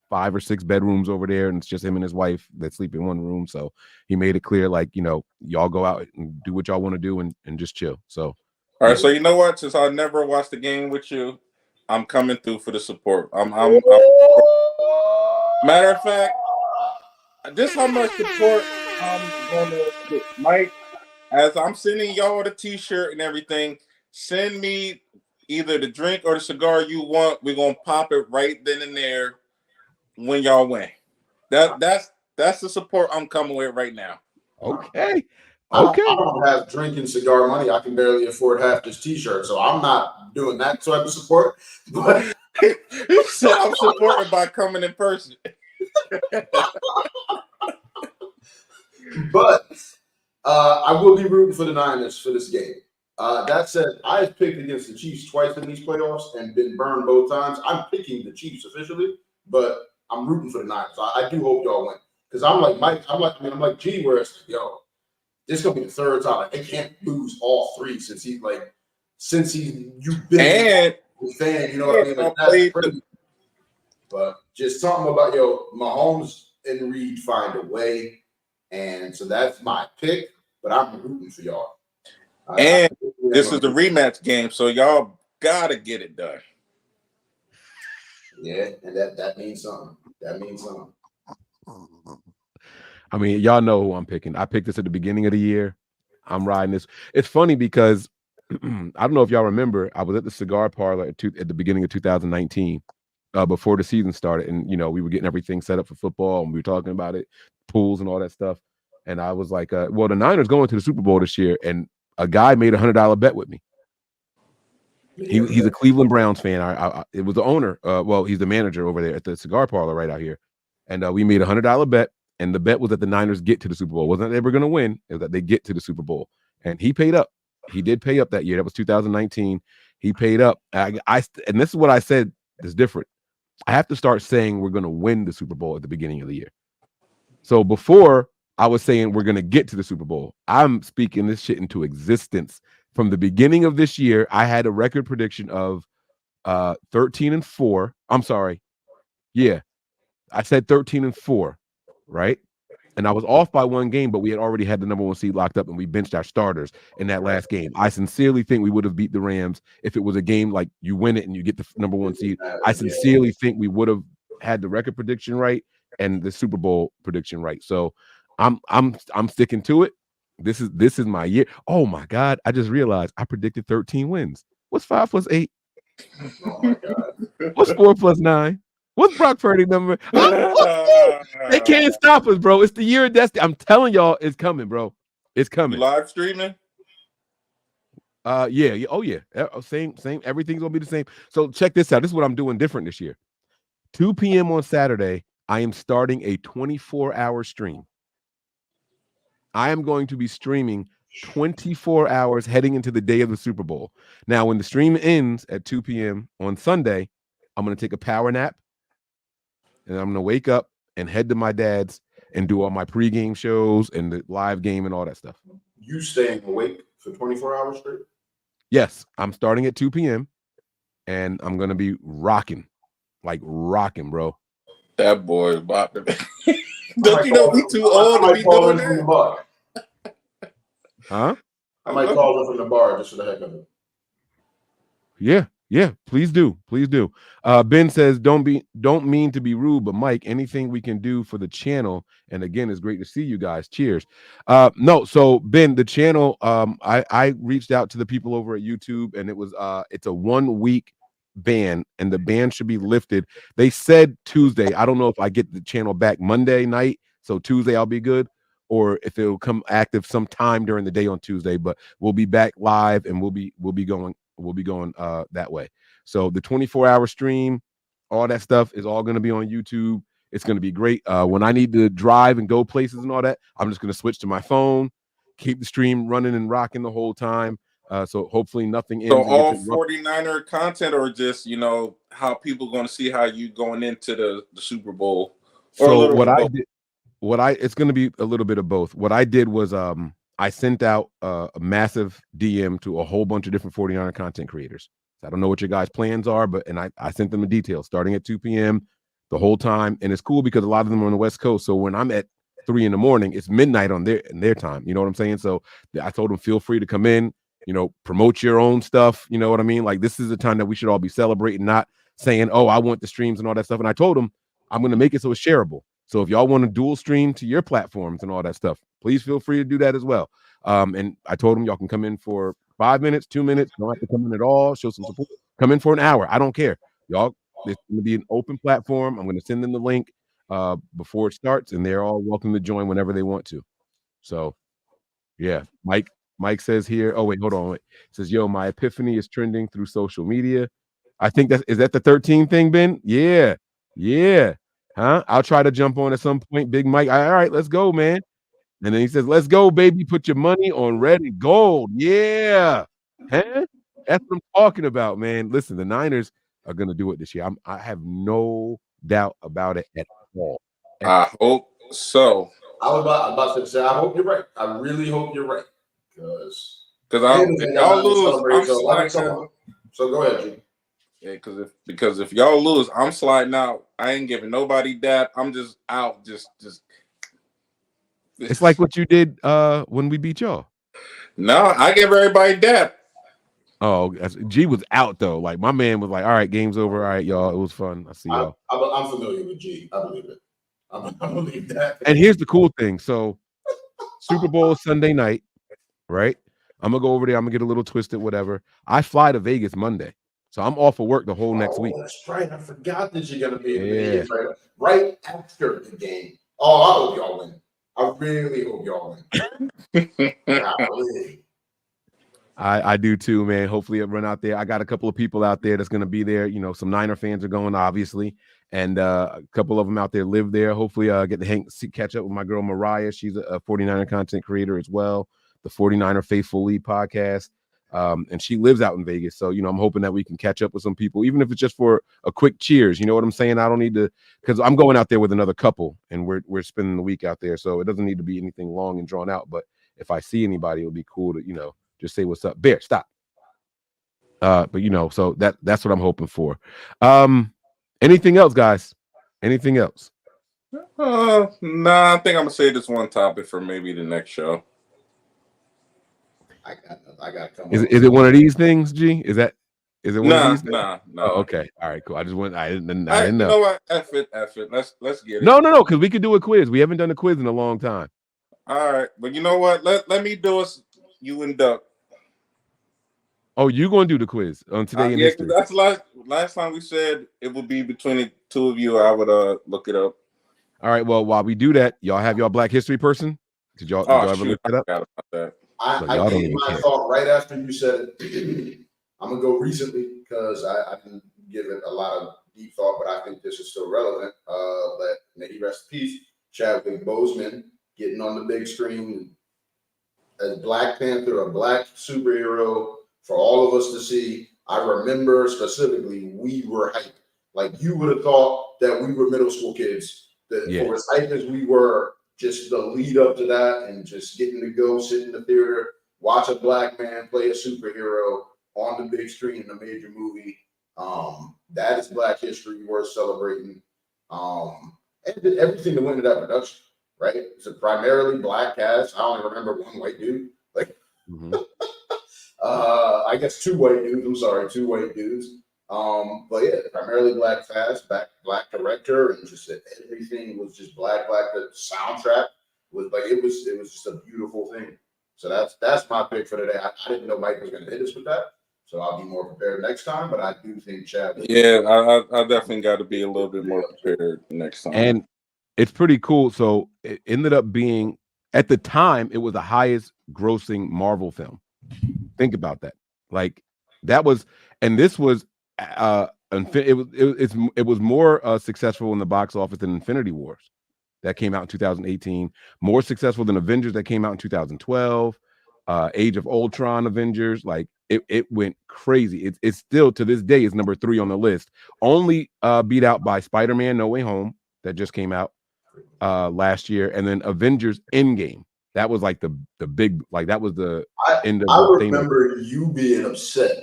5 or 6 bedrooms over there, and it's just him and his wife that sleep in one room. So he made it clear, like, y'all go out and do what y'all want to do and just chill. So. All right, so you know what? Since I never watched the game with you, I'm coming through for the support. Matter of fact, this how much support I'm going to get. Mike, as I'm sending y'all the T-shirt and everything, send me either the drink or the cigar you want. We're gonna pop it right then and there when y'all win. That's the support I'm coming with right now. Okay. I don't have drink and cigar money. I can barely afford half this T-shirt, so I'm not doing that type of support. But you said I'm supported by coming in person. But I will be rooting for the Niners for this game. That said, I've picked against the Chiefs twice in these playoffs and been burned both times. I'm picking the Chiefs officially, but I'm rooting for the Niners. I do hope y'all win because I'm like Mike. I'm like G. Where it's, this is gonna be the third time. Like, they can't lose all 3 since you've been a fan. You know what I mean? Like, that's crazy. But just something about Mahomes and Reed find a way. And so that's my pick, but I'm rooting for y'all. And this is the rematch game, so y'all gotta get it done. Yeah, and that means something. That means something. I mean, y'all know who I'm picking. I picked this at the beginning of the year. I'm riding this. It's funny because I don't know if y'all remember, I was at the cigar parlor at the beginning of 2019. Before the season started, and we were getting everything set up for football, and we were talking about it. pools and all that stuff. And I was like, well, the Niners going to the Super Bowl this year, and a guy made $100 bet with me. He's a Cleveland Browns fan. It was the owner. Well, he's the manager over there at the cigar parlor right out here. And we made $100 bet, and the bet was that the Niners get to the Super Bowl. It wasn't that they were going to win. It was that they get to the Super Bowl. And he paid up. He did pay up that year. That was 2019. He paid up. And this is what I said is different. I have to start saying we're going to win the Super Bowl at the beginning of the year. So before I was saying we're going to get to the Super Bowl, I'm speaking this shit into existence. From the beginning of this year, I had a record prediction of 13-4. I'm sorry. Yeah. I said 13-4, right? And I was off by one game, but we had already had the number 1 seed locked up, and we benched our starters in that last game. I sincerely think we would have beat the Rams if it was a game like you win it and you get the number 1 seed. I sincerely think we would have had the record prediction right and the Super Bowl prediction right. So I'm sticking to it. This is my year. Oh my God! I just realized I predicted 13 wins. What's 5 plus 8? Oh my God. What's 4 plus 9? What's Brock Purdy number? They can't stop us, bro. It's the year of destiny. I'm telling y'all, it's coming, bro. It's coming. You live streaming? Yeah. Oh yeah. Same. Everything's gonna be the same. So check this out. This is what I'm doing different this year. 2 p.m. on Saturday, I am starting a 24-hour stream. I am going to be streaming 24 hours heading into the day of the Super Bowl. Now, when the stream ends at 2 p.m. on Sunday, I'm going to take a power nap, and I'm going to wake up and head to my dad's and do all my pregame shows and the live game and all that stuff. You staying awake for 24 hours straight? Yes, I'm starting at 2 p.m. and I'm going to be rocking, bro. That boy is about to be. Don't you know we too old to be doing that? Huh? I might call her from the bar just for the heck of it. Yeah, please do. Ben says, don't mean to be rude, but Mike, anything we can do for the channel, and again, it's great to see you guys. Cheers. No, so Ben, the channel, I reached out to the people over at YouTube, and it was it's a 1 week ban, and the ban should be lifted. They said Tuesday. I don't know if I get the channel back Monday night, so Tuesday I'll be good, or if it'll come active sometime during the day on Tuesday, but we'll be back live, and we'll be going that way. So the 24-hour stream, all that stuff is all going to be on YouTube. It's going to be great. When I need to drive and go places and all that, I'm just going to switch to my phone, keep the stream running and rocking the whole time. So hopefully nothing ends. So all 49er content, or just, how people going to see how you going into the Super Bowl? So it's going to be a little bit of both. What I did was I sent out a massive DM to a whole bunch of different 49er content creators. I don't know what your guys' plans are, but I sent them the details starting at 2 p.m. the whole time. And it's cool because a lot of them are on the West Coast. So when I'm at 3 a.m, it's midnight on their time. You know what I'm saying? So I told them, feel free to come in, promote your own stuff. You know what I mean? Like, this is a time that we should all be celebrating, not saying, oh, I want the streams and all that stuff. And I told them I'm going to make it so it's shareable. So if y'all want to dual stream to your platforms and all that stuff, please feel free to do that as well. And I told them y'all can come in for 5 minutes, 2 minutes. Don't have to come in at all. Show some support. Come in for an hour. I don't care. Y'all, it's going to be an open platform. I'm going to send them the link before it starts, and they're all welcome to join whenever they want to. So, yeah. Mike says here, oh, wait, hold on. Wait. It says, yo, my epiphany is trending through social media. I think is that the 13 thing, Ben? Yeah. Huh? I'll try to jump on at some point. Big Mike. All right, let's go, man. And then he says, let's go, baby. Put your money on red and gold. Yeah. Huh? That's what I'm talking about, man. Listen, the Niners are going to do it this year. I have no doubt about it at all. I hope so. I was about to say, I hope you're right. I really hope you're right. Because y'all lose, I'm sliding out. So go ahead, G. Yeah, because if y'all lose, I'm sliding out. I ain't giving nobody dap. I'm just out. Just. It's like what you did when we beat y'all. No, I give everybody dap. Oh, G was out though. Like, my man was like, all right, game's over. All right, y'all. It was fun. I see y'all. I'm familiar with G. I believe it. I believe that. And here's the cool thing. So Super Bowl Sunday night, right? I'm going to go over there. I'm going to get a little twisted, whatever. I fly to Vegas Monday. So I'm off of work the whole next week. That's right. I forgot that you're going to be in Vegas right after the game. Oh, I hope y'all win. I really hope y'all win. Golly. I do too, man. Hopefully it run out there. I got a couple of people out there that's going to be there. You know, some Niner fans are going, obviously, and a couple of them out there live there. Hopefully get to catch up with my girl Mariah. She's a 49er content creator as well, the 49er Faithfully podcast, and she lives out in Vegas. So, you know, I'm hoping that we can catch up with some people, even if it's just for a quick cheers. You know what I'm saying? I don't need to, because I'm going out there with another couple, and we're spending the week out there, so it doesn't need to be anything long and drawn out. But if I see anybody, it'll be cool to, you know, just say what's up. Bear, stop. But you know, so that's what I'm hoping for. Anything else, guys? Anything else? Nah, I think I'm gonna say this one topic for maybe the next show. I got to come. Is it one of these things, G? Is it one of these things? Nah. Oh, okay. All right, cool. I didn't You know. know what? F it. Let's get it. No, because we could do a quiz. We haven't done a quiz in a long time. All right, but you know what? Let me do it. You and Duck. Oh, you going to do the quiz on today in Yeah, history? that's last time we said it would be between the two of you. I would look it up. All right. Well, while we do that, y'all have y'all Black History person? Did y'all ever look that up? I forgot about that. I gave my thought right after you said it. I'm gonna go recently because I didn't give it a lot of deep thought, but I think this is still relevant. But may he rest in peace, Chadwick Boseman getting on the big screen as Black Panther, a black superhero for all of us to see. I remember specifically we were hyped. Like you would have thought that we were middle school kids. That for as hyped as we were, just the lead up to that and just getting to go sit in the theater, watch a black man play a superhero on the big screen in a major movie. That is Black history worth celebrating. And everything that went into that production, right? It's a primarily black cast. I only remember one white dude. Like I guess two white dudes. I'm sorry, two white dudes. But yeah, primarily black cast, black director, and just everything was just black. The soundtrack was like it was just a beautiful thing. So that's my pick for today. I didn't know Mike was going to hit us with that, so I'll be more prepared next time. But I do think Chad. Yeah, I definitely got to be a little bit more prepared next time. And it's pretty cool. So it ended up being, at the time, it was the highest grossing Marvel film. Think about that. Like that was, and this was, it was more successful in the box office than Infinity Wars that came out in 2018. More successful than Avengers that came out in 2012. Age of Ultron Avengers, like it went crazy. It's still to this day is number 3 on the list. Only beat out by Spider-Man No Way Home that just came out last year, and then Avengers Endgame. That was like the big, like that was the end of I the remember you being upset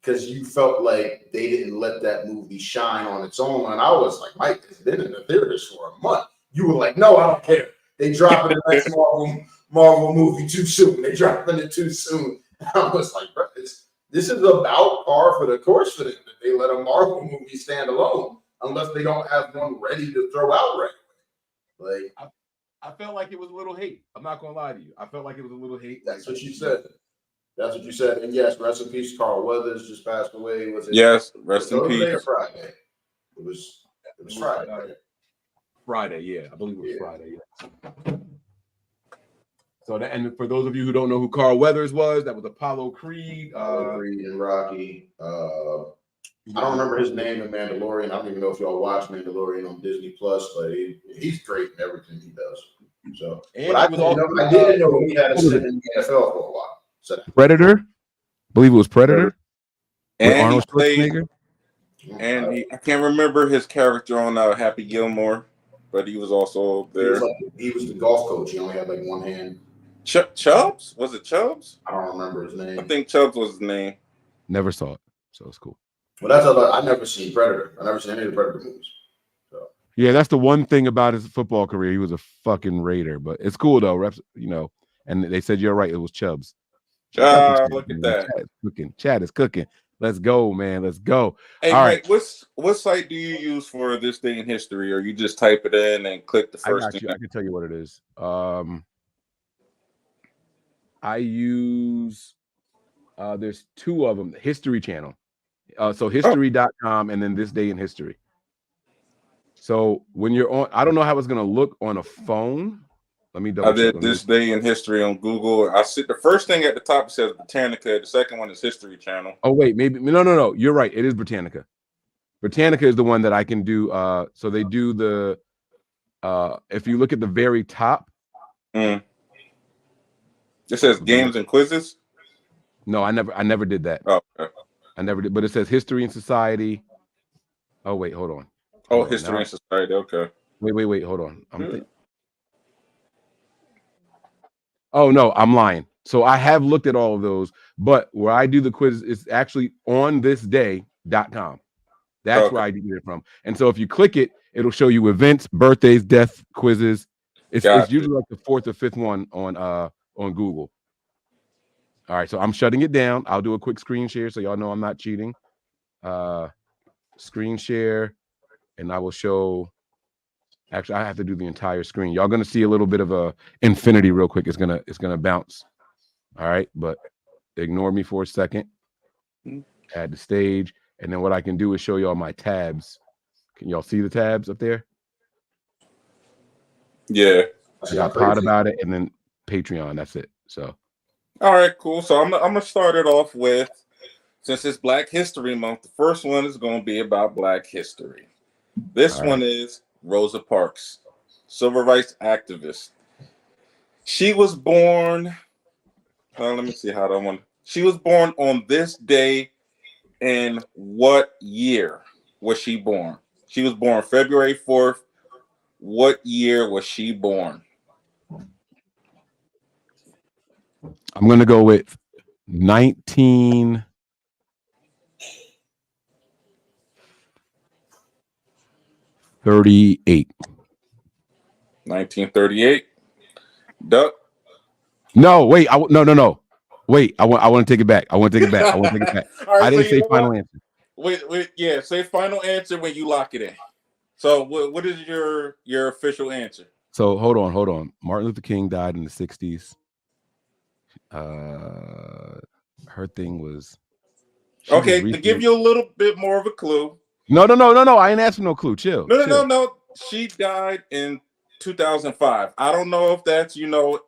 because you felt like they didn't let that movie shine on its own. And I was like, Mike, it's been in the theaters for a month. You were like, no, I don't care. They dropped the next Marvel movie too soon. They dropping it too soon. And I was like, bro, this is about par for the course for them. That they let a Marvel movie stand alone unless they don't have one ready to throw out right away. Like I felt like it was a little hate. I'm not gonna lie to you. I felt like it was a little hate. That's what you said. That's what you said. And yes, rest in peace. Carl Weathers just passed away. Was it? Yes, rest in peace. Friday. It was Friday. Right? Friday, yeah. I believe it was Friday. Yeah. So that, and for those of you who don't know who Carl Weathers was, that was Apollo Creed. Creed and Rocky. I don't remember his name in Mandalorian. I don't even know if y'all watch Mandalorian on Disney Plus, but he's great in everything he does. So, but I didn't know he had a stint in the NFL for a while. So, Predator, I believe it was Predator. And Arnold Schwarzenegger. And I can't remember his character on Happy Gilmore, but he was also there. He was the golf coach. He only had like one hand. Chubbs? Was it Chubbs? I don't remember his name. I think Chubbs was his name. Never saw it, so it's cool. Well, that's all. I've never seen Predator. I've never seen any of the Predator movies. So yeah, that's the one thing about his football career. He was a fucking Raider, but it's cool though. Reps, you know, and they said you're right. It was Chubbs. Look at that. Chad is cooking. Let's go, man. Let's go. Hey, all Mike, right. What site do you use for this day in history, or you just type it in and click the first thing? I can tell you what it is. I use there's 2 of them. History Channel. So history.com and then This Day in History. So when you're on, I don't know how it's gonna look on a phone. Let me double I did check. this day in history on Google. I see the first thing at the top says Britannica. The second one is History Channel. Oh wait, maybe no. You're right. It is Britannica. Britannica is the one that I can do. So they do the. If you look at the very top. It says games and quizzes. No, I never did that. Oh, okay. I never did. But it says history and society. Oh wait, hold on. Oh, history and society. Okay. Wait. Hold on. Oh no, I'm lying. So I have looked at all of those, but where I do the quiz is actually on thisday.com. That's where I do it from. And so if you click it, it'll show you events, birthdays, death quizzes. It's usually like the 4th or 5th one on Google. All right, so I'm shutting it down. I'll do a quick screen share so y'all know I'm not cheating. Screen share, and I will show. Actually, I have to do the entire screen. Y'all gonna see a little bit of a infinity real quick. It's gonna bounce. All right, but ignore me for a second. Add the stage, and then what I can do is show y'all my tabs. Can y'all see the tabs up there? Yeah. Yeah, Pod About It, and then Patreon. That's it. So. All right, cool. So I'm gonna start it off with, since it's Black History Month, the first one is gonna be about Black history. This one is Rosa Parks, civil rights activist. She was born. Let me see how that one. She was born on this day. In what year was she born? She was born February 4th. What year was she born? I'm gonna go with 1938. 1938. Duck. No, wait. No. Wait, I want to take it back. I want to take it back. Right, I didn't say final answer. Wait. Yeah, say final answer when you lock it in. So, what is your official answer? So hold on. Martin Luther King died in the 60s. Her thing was. Okay, to give you a little bit more of a clue. No. I ain't asking no clue. Chill. No. She died in 2005. I don't know if that's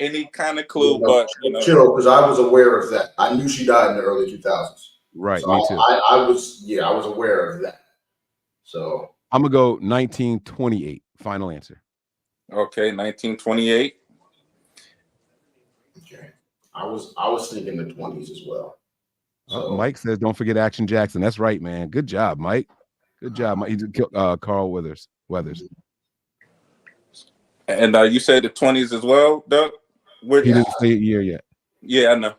any kind of clue, but chill, because I was aware of that. I knew she died in the early 2000s. Right, so me too. I was aware of that. So I'm gonna go 1928. Final answer. Okay, 1928. Okay, I was thinking the 20s as well. So, Mike says, "Don't forget Action Jackson." That's right, man. Good job, Mike. Good job, Mike. He killed Carl Weathers. And you said the 20s as well, Doug? He didn't say a year yet. Yeah, I know.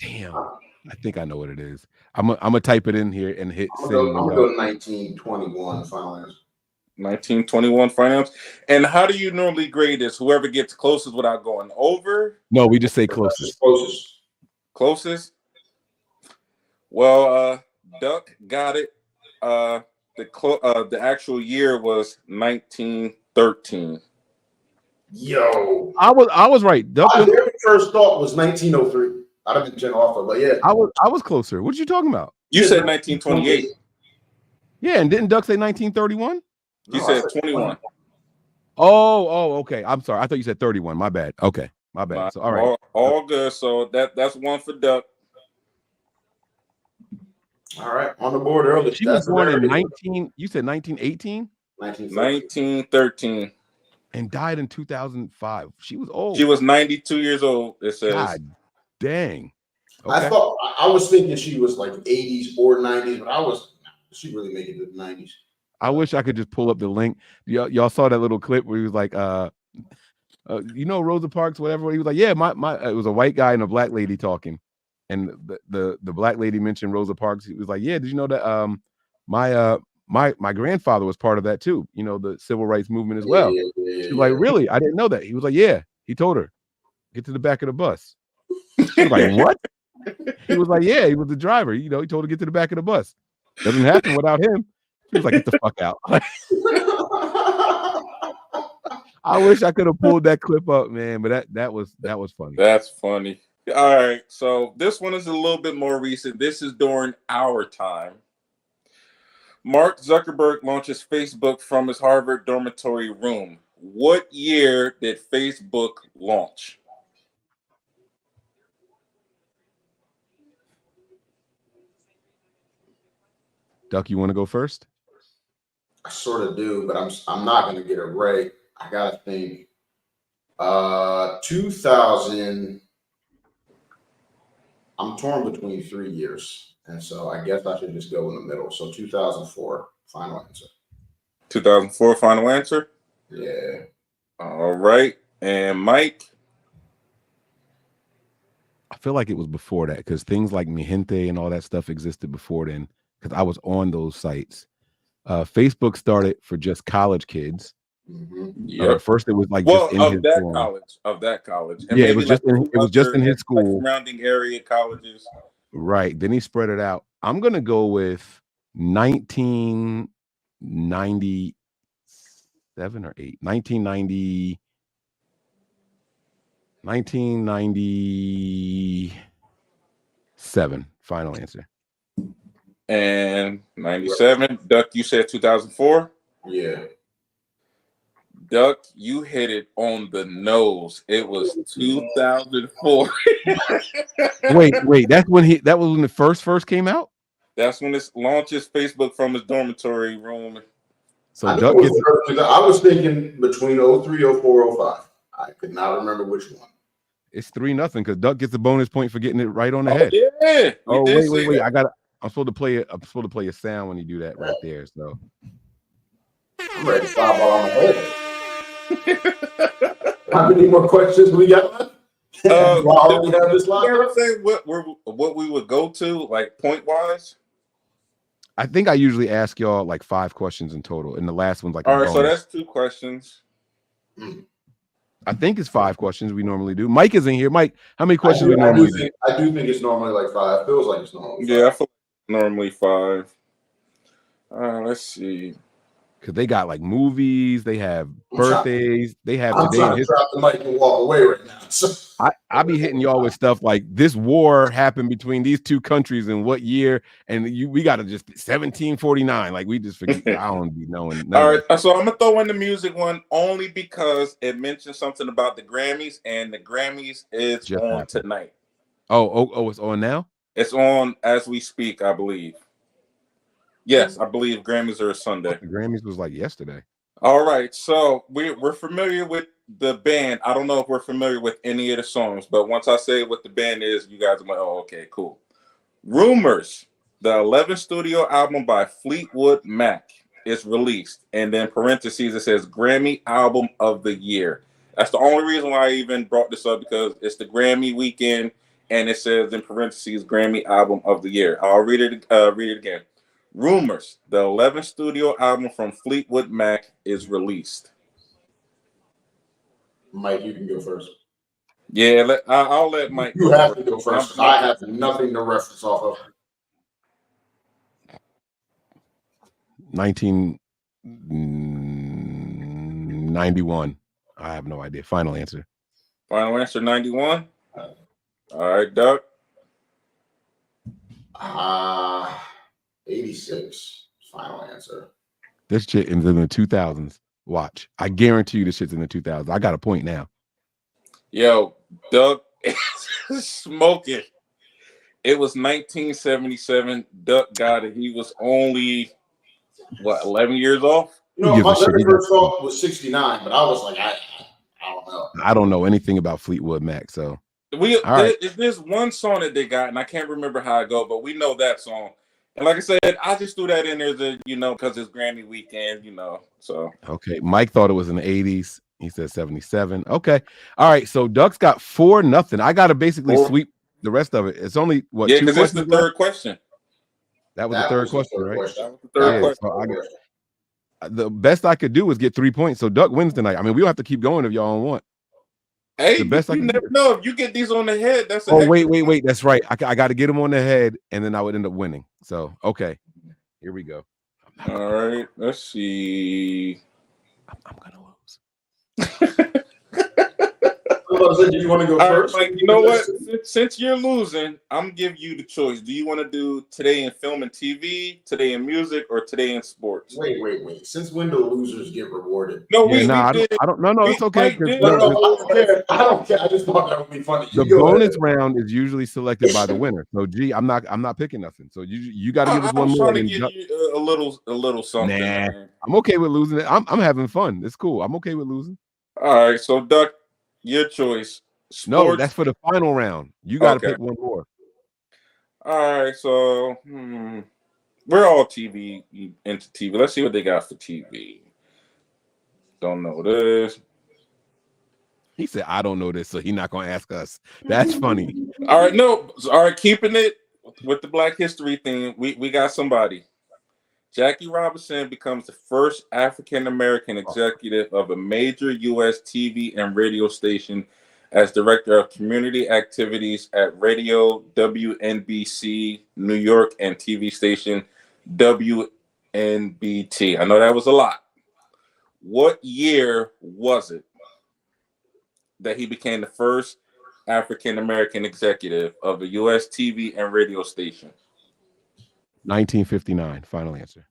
Damn, I think I know what it is. I'm gonna type it in here and hit send. I'm gonna go 1921 final answer. 1921 finals. And how do you normally grade this? Whoever gets closest without going over? No, we just say closest. Closest. Well, Duck got it. The actual year was 1913. Yo, I was right. Duck my very first thought was 1903. I'd have been Jen Offer, but yeah, I was closer. What you talking about? You said 1928. Yeah, and didn't Duck say 1931? You said 21. Oh, okay. I'm sorry. I thought you said 31. My bad. Okay, my bad. So all right, all good. So that's one for Duck. All right, on the board early. She was born in 19. You said 1918. 1913. And died in 2005. She was old. She was 92 years old. It says. God dang. Okay. I was thinking she was like 80s or 90s, but she really made it to the 90s. I wish I could just pull up the link. Y'all saw that little clip where he was like, Rosa Parks, whatever. He was like, yeah, my it was a white guy and a black lady talking. And the black lady mentioned Rosa Parks. He was like, yeah, did you know that my grandfather was part of that too? The civil rights movement as well. She was like, really? I didn't know that. He was like, yeah. He told her, get to the back of the bus. She was like, what? He was like, yeah, he was the driver. He told her to get to the back of the bus. Doesn't happen without him. He was like, get the fuck out. I wish I could have pulled that clip up, man. But that was funny. That's funny. All right, so this one is a little bit more recent. This is during our time. Mark Zuckerberg launches Facebook from his Harvard dormitory room. What year did Facebook launch? Duck, you want to go first? I sort of do, but I'm not gonna get it right. I gotta think. 2000. I'm torn between 3 years, and so I guess I should just go in the middle. So 2004, final answer. 2004, final answer. Yeah. All right, and Mike. I feel like it was before that because things like Mi Gente and all that stuff existed before then because I was on those sites. Facebook started for just college kids. Mm-hmm. First, it was like Well, just in of his that dorm. college, and Yeah, it maybe was just like in, it was just in his school, like surrounding area colleges. right? Then he spread it out. I'm gonna go with 1997 or 8, 1997. Final answer. And 97. Duck, you said 2004. Yeah. Duck, you hit it on the nose. It was 2004. Wait, that was when the first came out. That's when it launches Facebook from his dormitory room. So I Duck gets. I was thinking between 03, 04, 05. I could not remember which one. It's 3-0 because Duck gets a bonus point for getting it right on the head. Yeah. Oh wait! I'm supposed to play it. I'm supposed to play a sound when you do that right there. So I'm ready to fireball on the head. How many more questions we got? While we have this You ever live? say what we would go to, like point wise? I think I usually ask y'all like 5 questions in total, and the last one's like. All right, so that's 2 questions. I think it's 5 questions we normally do. Mike is in here. Mike, how many questions we normally do? I do think it's normally like 5. It feels like it's normally 5. Yeah, I feel like normally 5. Let's see. Because they got like movies, they have birthdays, they have I'm today trying in to history. drop the mic and walk away right now. So, I be hitting y'all with stuff like this war happened between these 2 countries in what year, and we got to just 1749. Like we just forget. I don't be knowing. All right, so I'm gonna throw in the music one only because it mentions something about the Grammys, and the Grammys is Just on happened. tonight. Oh, it's on now. It's on as we speak, I believe. Yes, I believe Grammys are Sunday. The Grammys was like yesterday. All right, so we're familiar with the band. I don't know if we're familiar with any of the songs, but once I say what the band is, you guys are like, oh, okay, cool. Rumors, the 11th studio album by Fleetwood Mac is released, and then parentheses it says Grammy Album of the Year. That's the only reason why I even brought this up, because it's the Grammy weekend, and it says in parentheses Grammy Album of the Year. I'll read it again. Rumors, the 11th studio album from Fleetwood Mac is released. Mike, you can go first. Yeah, I'll let Mike. You have to go first. I have nothing to reference off of. 1991. I have no idea. Final answer. Final answer 91. All right, Doug. 86. Final answer. This shit is in the 2000s. Watch. I guarantee you this shit's in the 2000s. I got a point now. Yo, Doug is smoking. It was 1977. Doug got it. He was only, 11 years off? No, my very first thought was 69, but I was like, I don't know. I don't know anything about Fleetwood Mac, so. There's one song that they got, and I can't remember how it go, but we know that song. And like I said, I just threw that in there to, because it's Grammy weekend, so. Okay, Mike thought it was in the 80s. He said 77. Okay. All right, so Duck's got 4-0. I got to basically sweep the rest of it. It's only, what, 2 questions? Yeah, because it's the third question. That was the third question, right? That was the third question. So the best I could do was get 3 points. So Duck wins tonight. I mean, we don't have to keep going if y'all don't want. Hey, the best you never know. If you get these on the head, that's wait. That's right. I got to get them on the head, and then I would end up winning. So, okay. Here we go. All right. Let's see. I'm going to lose. about to say, do you want to go All right, first? Mike, you know what? Since you're losing, I'm gonna give you the choice. Do you want to do today in film and TV, today in music, or today in sports? Wait. Since when do losers get rewarded? No, Yeah, we no, did. I don't. No, it's okay. Mike 'Cause did. No, the, I don't care. I don't care. I just thought that would be funny. the You go bonus ahead. round is usually selected by the winner. So, G, I'm not picking nothing. So you got to give us I one was more. trying to And then give you a little something. Nah. Man. I'm okay with losing it. I'm having fun. It's cool. I'm okay with losing. All right, so Duck, your choice. No, Sports. that's for the final round. You got to Okay. pick one more. All right, so we're all TV into TV. Let's see what they got for TV. Don't know this. He said, "I don't know this, so he's not gonna ask us." That's funny. All right, no, all right, keeping it with the Black History theme. We got somebody. Jackie Robinson becomes the first African American executive of a major U.S. TV and radio station as director of community activities at Radio WNBC New York and TV station WNBT. I know that was a lot. What year was it that he became the first African American executive of a U.S. TV and radio station? 1959. Final answer.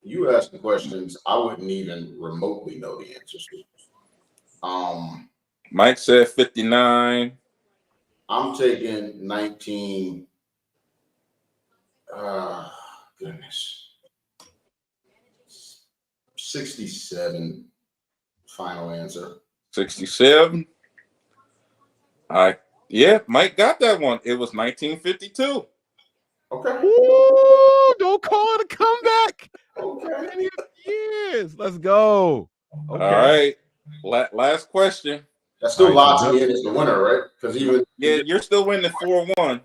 You ask the questions I wouldn't even remotely know the answers to. Mike said 59. I'm taking 19. Goodness. 67. Final answer. 67. Yeah, Mike got that one. It was 1952. Okay. Ooh, don't call it a comeback. Okay. Many years. Let's go. Okay. All right. Last question. That still All right, locks so me in as the winner, right? Because even Yeah, you're still winning 4-1.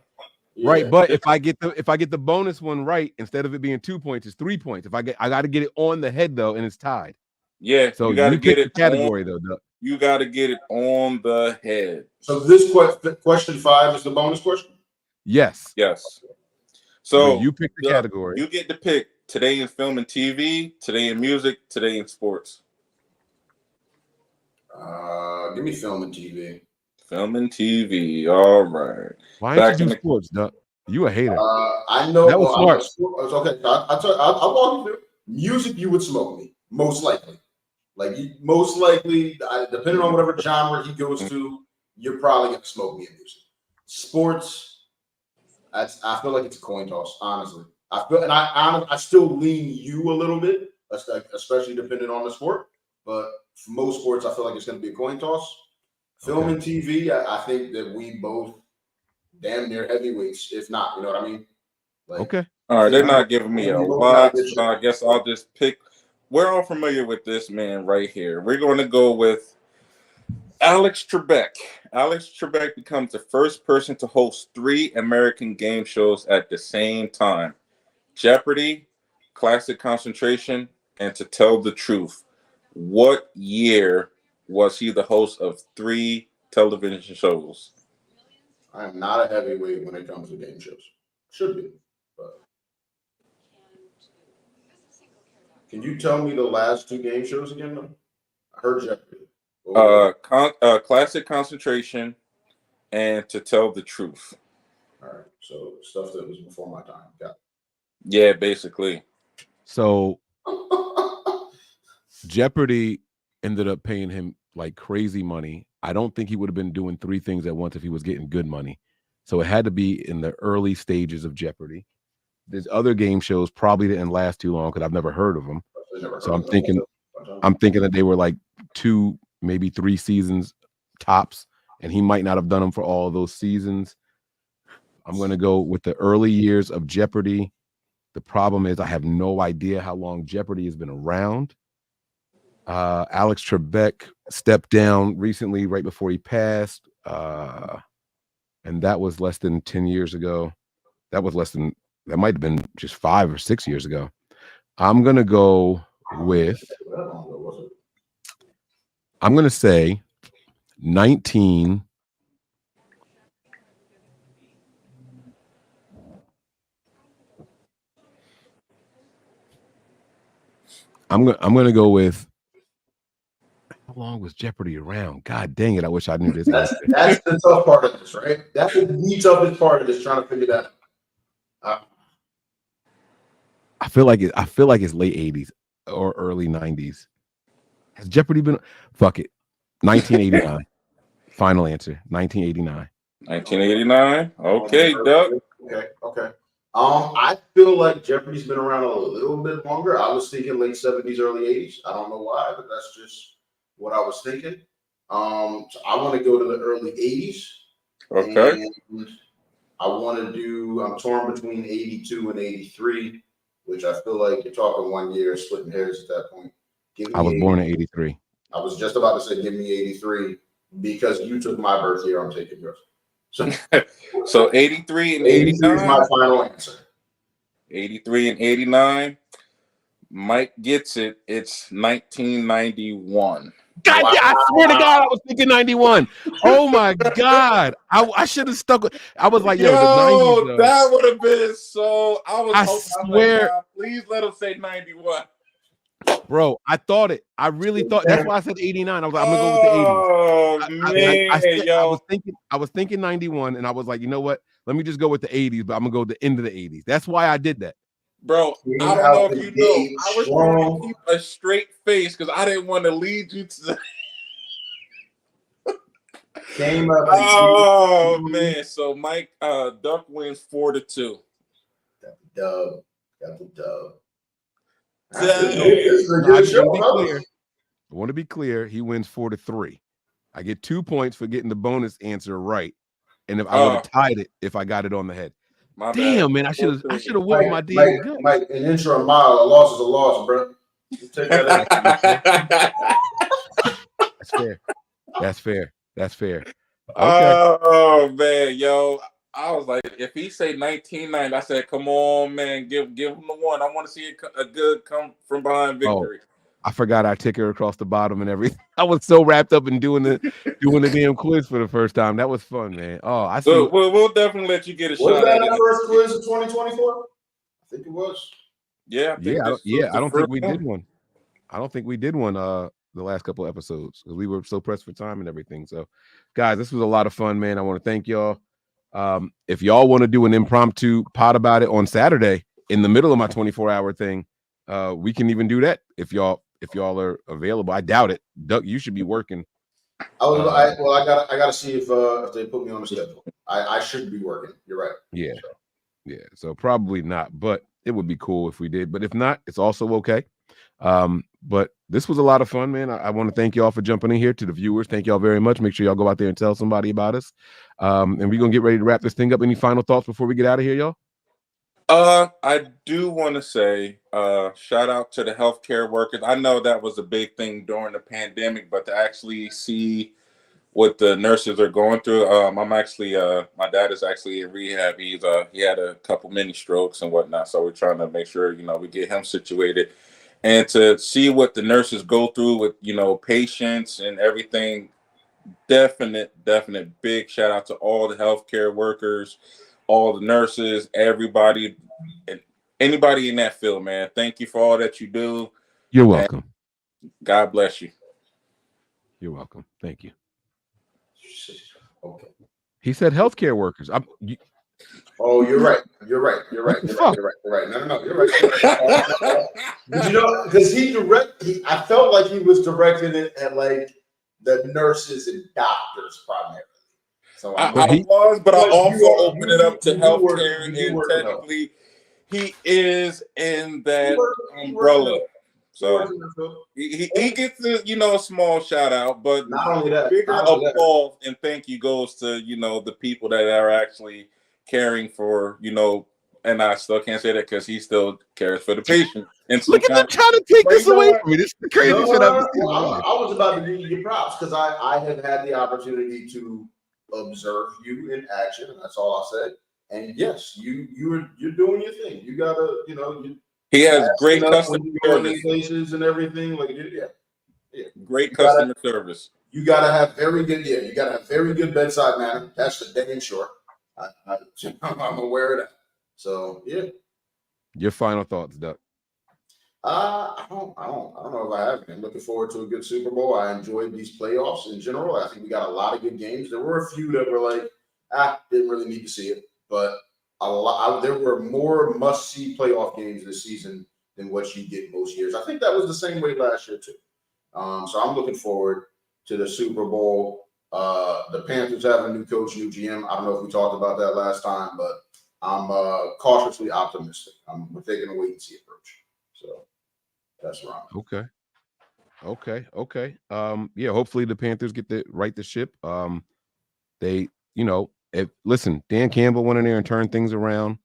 Right, but if I get the bonus one right, instead of it being 2 points, it's 3 points. I got to get it on the head though, and it's tied. Yeah, So you got to get pick it the category though. Duck. You got to get it on the head. So this question 5 is the bonus question. Yes. Yes. So you pick the category. You get to pick today in film and TV, today in music, today in sports. Give me film and TV. Film and TV. All right. Why didn't you do sports, Duck? You a hater. I know. That was smart. Okay, I'll walk you through. Music, you would smoke me, most likely. Like, most likely, depending on whatever genre he goes to, you're probably going to smoke me in music. Sports, I feel like it's a coin toss, honestly. I still lean you a little bit, especially depending on the sport. But for most sports, I feel like it's going to be a coin toss. Film and TV, I think that we both damn near heavyweights, if not, you know what I mean? Like, okay. All right, they're not giving me a lot, so I guess I'll just pick. We're all familiar with this man right here. We're going to go with Alex Trebek. Alex Trebek becomes the first person to host 3 American game shows at the same time: Jeopardy, Classic Concentration, and To Tell the Truth. What year was he the host of 3 television shows? I am not a heavyweight when it comes to game shows. Should be, but can you tell me the last 2 game shows again? Though? I heard Jeopardy. Classic Concentration and To Tell the Truth. All right, so stuff that was before my time. Got it. Yeah, basically. So Jeopardy ended up paying him like crazy money. I don't think he would have been doing 3 things at once if he was getting good money. So it had to be in the early stages of Jeopardy. There's other game shows probably didn't last too long because I've never heard of them. So I'm thinking that they were like 2, maybe 3 seasons tops, and he might not have done them for all of those seasons. I'm going to go with the early years of Jeopardy. The problem is I have no idea how long Jeopardy has been around. Alex Trebek stepped down recently, right before he passed, and that was less than 10 years ago. That might have been just 5 or 6 years ago. I'm going to go with, I'm going to say 19. I'm going to go with, long was Jeopardy around? God dang it! I wish I knew this. That's the tough part of this, right? That's the toughest part of this, trying to figure that out. I feel like it's late 80s or early 90s. Has Jeopardy been? Fuck it. 1989. Final answer. 1989. 1989. Okay, Doug. Okay. I feel like Jeopardy's been around a little bit longer. I was thinking late 70s, early 80s. I don't know why, but that's just what I was thinking. So I want to go to the early 80s. Okay. And I want to do, I'm torn between 82 and 83, which I feel like you're talking 1 year, splitting hairs at that point. I was born in 83. I was just about to say, give me 83 because you took my birth year. I'm taking yours. So 83 and 83 is 89. my final answer. 83 and 89. Mike gets it. It's 1991. God, Wow. I swear to God, I was thinking 91. Oh my God, I should have stuck with. I was like, yo, the 90s. That would have been so. I swear. Like, nah, please let him say 91. Bro, I thought it. I really thought. That's why I said 89. I was like, I'm gonna go with the 80s. Oh man, I was thinking 91, and I was like, you know what? Let me just go with the 80s, but I'm gonna go the end of the 80s. That's why I did that. bro. I don't know if you know. I was trying to keep a straight face because I didn't want to lead you to. Came up. Oh man, so Mike Duck wins 4-2. Got the dub. Got the dub. Dang. This is a I good show. want to be clear. He wins 4-3. I get 2 points for getting the bonus answer right, and if I would have tied it if I got it on the head. My Damn, bad. man, I should have whipped my damn gun. Mike, an inch or a mile, a loss is a loss, bro. You take that out. That's fair. That's fair. Okay. Oh man, yo. I was like, if he say 1990, I said, come on, man, give him the one. I want to see a good come from behind victory. I forgot our ticker across the bottom and everything. I was so wrapped up in doing the damn quiz for the first time. That was fun, man. Oh, I see. So we'll definitely let you get a shot. Was that at our it. first quiz of 2024? I think it was. Yeah, I don't think we did one. I don't think we did one the last couple of episodes because we were so pressed for time and everything. So, guys, this was a lot of fun, man. I want to thank y'all. If y'all want to do an impromptu pod about it on Saturday in the middle of my 24-hour thing, we can even do that if y'all are available. I doubt it. Duck, you should be working. I gotta see if they put me on the schedule. I should be working. You're right. Yeah. So probably not, but it would be cool if we did. But if not, it's also okay. But this was a lot of fun, man. I want to thank y'all for jumping in here. To the viewers, thank y'all very much. Make sure y'all go out there and tell somebody about us. And we're gonna get ready to wrap this thing up. Any final thoughts before we get out of here, y'all? I do want to say shout out to the healthcare workers. I know that was a big thing during the pandemic, but to actually see what the nurses are going through. I'm actually my dad is actually in rehab. He had a couple mini strokes and whatnot, so we're trying to make sure we get him situated. And to see what the nurses go through with patients and everything, definite big shout out to all the healthcare workers, all the nurses, everybody, and anybody in that field, man. Thank you for all that you do. You're welcome. God bless you. You're welcome. Thank you. Okay. He said healthcare workers. Oh, you're right. You're right. No, you're right. Because I felt like he was directing it at like the nurses and doctors primarily. So I was, but I also opened it up to healthcare, and technically he is in that umbrella. So he gets a small shout out, but not only that, bigger applause and thank you goes to the people that are actually caring for and I still can't say that because he still cares for the patient. And look at them trying to take this away from me. This is the crazy shit I've seen. I was about to give you props because I have had the opportunity to observe you in action, and that's all I said. And yes, you're doing your thing. You gotta he has great customer service places and everything. Like great customer service. You gotta have very good. Yeah, you gotta have very good bedside manner. That's the damn sure. I'm aware of that. So yeah. Your final thoughts, Duck. I don't know if I have. I'm looking forward to a good Super Bowl. I enjoyed these playoffs in general. I think we got a lot of good games. There were a few that were like, didn't really need to see it, but there were more must-see playoff games this season than what you get most years. I think that was the same way last year too. So I'm looking forward to the Super Bowl. The Panthers have a new coach, new GM. I don't know if we talked about that last time, but I'm cautiously optimistic. We're taking a wait and see approach. So that's wrong. Okay. Yeah, hopefully the Panthers get right the ship. They, listen, Dan Campbell went in there and turned things around.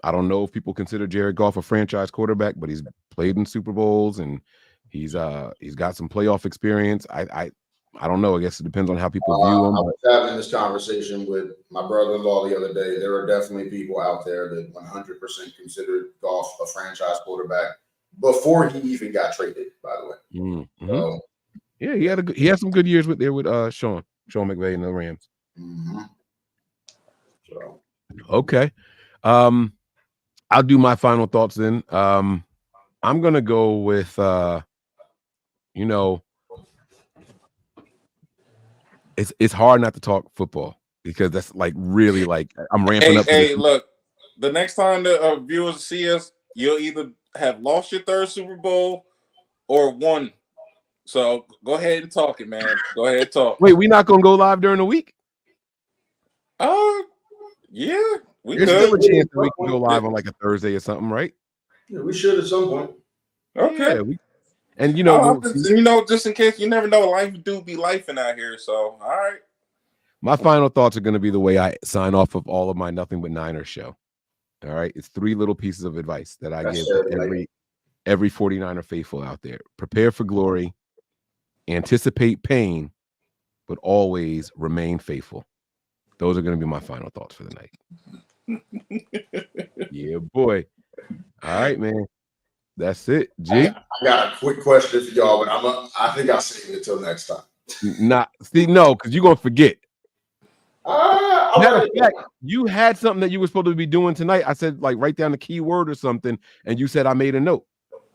I don't know if people consider Jared Goff a franchise quarterback, but he's played in Super Bowls and he's got some playoff experience. I don't know. I guess it depends on how people view him. I was having this conversation with my brother-in-law the other day. There are definitely people out there that 100% considered Goff a franchise quarterback before he even got traded, by the way. Mm-hmm. So, yeah, he had some good years with Sean McVay and the Rams. Mm-hmm. So okay. I'll do my final thoughts then. I'm gonna go with it's hard not to talk football because that's like really like I'm ramping up. Hey, look, the next time the viewers see us, you'll either have lost your third Super Bowl or won. So go ahead and talk it, man. Go ahead and talk. Wait, we not gonna go live during the week? Yeah, There's still a chance that we can go live on like a Thursday or something, right? Yeah, we should at some point. Okay. Yeah, and just in case, you never know, life do be lifing out here. So, all right. My final thoughts are going to be the way I sign off of all of my Nothing But Niners show. All right, it's 3 little pieces of advice that I give to every 49er faithful out there. Prepare for glory, anticipate pain, but always remain faithful. Those are going to be my final thoughts for the night. Yeah, boy. All right, man. That's it. G. I got a quick question for y'all, but I think I'll save it until next time. No, because you're gonna forget. Matter Right. of fact, you had something that you were supposed to be doing tonight. I said, like, write down the keyword or something, and you said I made a note.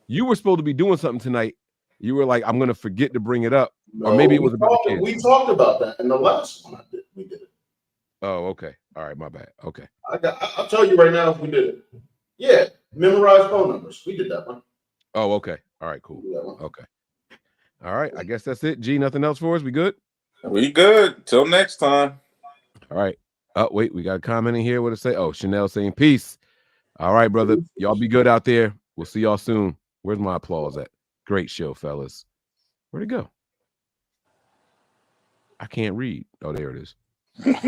You were supposed to be doing something tonight. You were like, I'm gonna forget to bring it up, or maybe it was about the kids. We talked about that in the last one. We did it. Oh, okay. All right, my bad. Okay. I'll tell you right now if we did it. Yeah, memorize phone numbers. We did that one. Oh, okay. All right, cool. Okay. All right. I guess that's it. G, nothing else for us? We good? We good. Till next time. All right. Oh, wait, we got a comment in here. What to say? Oh, Chanel saying peace. All right, brother. Y'all be good out there. We'll see y'all soon. Where's my applause at? Great show, fellas. Where'd it go? I can't read. Oh, there it is. Good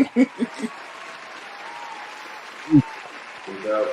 job.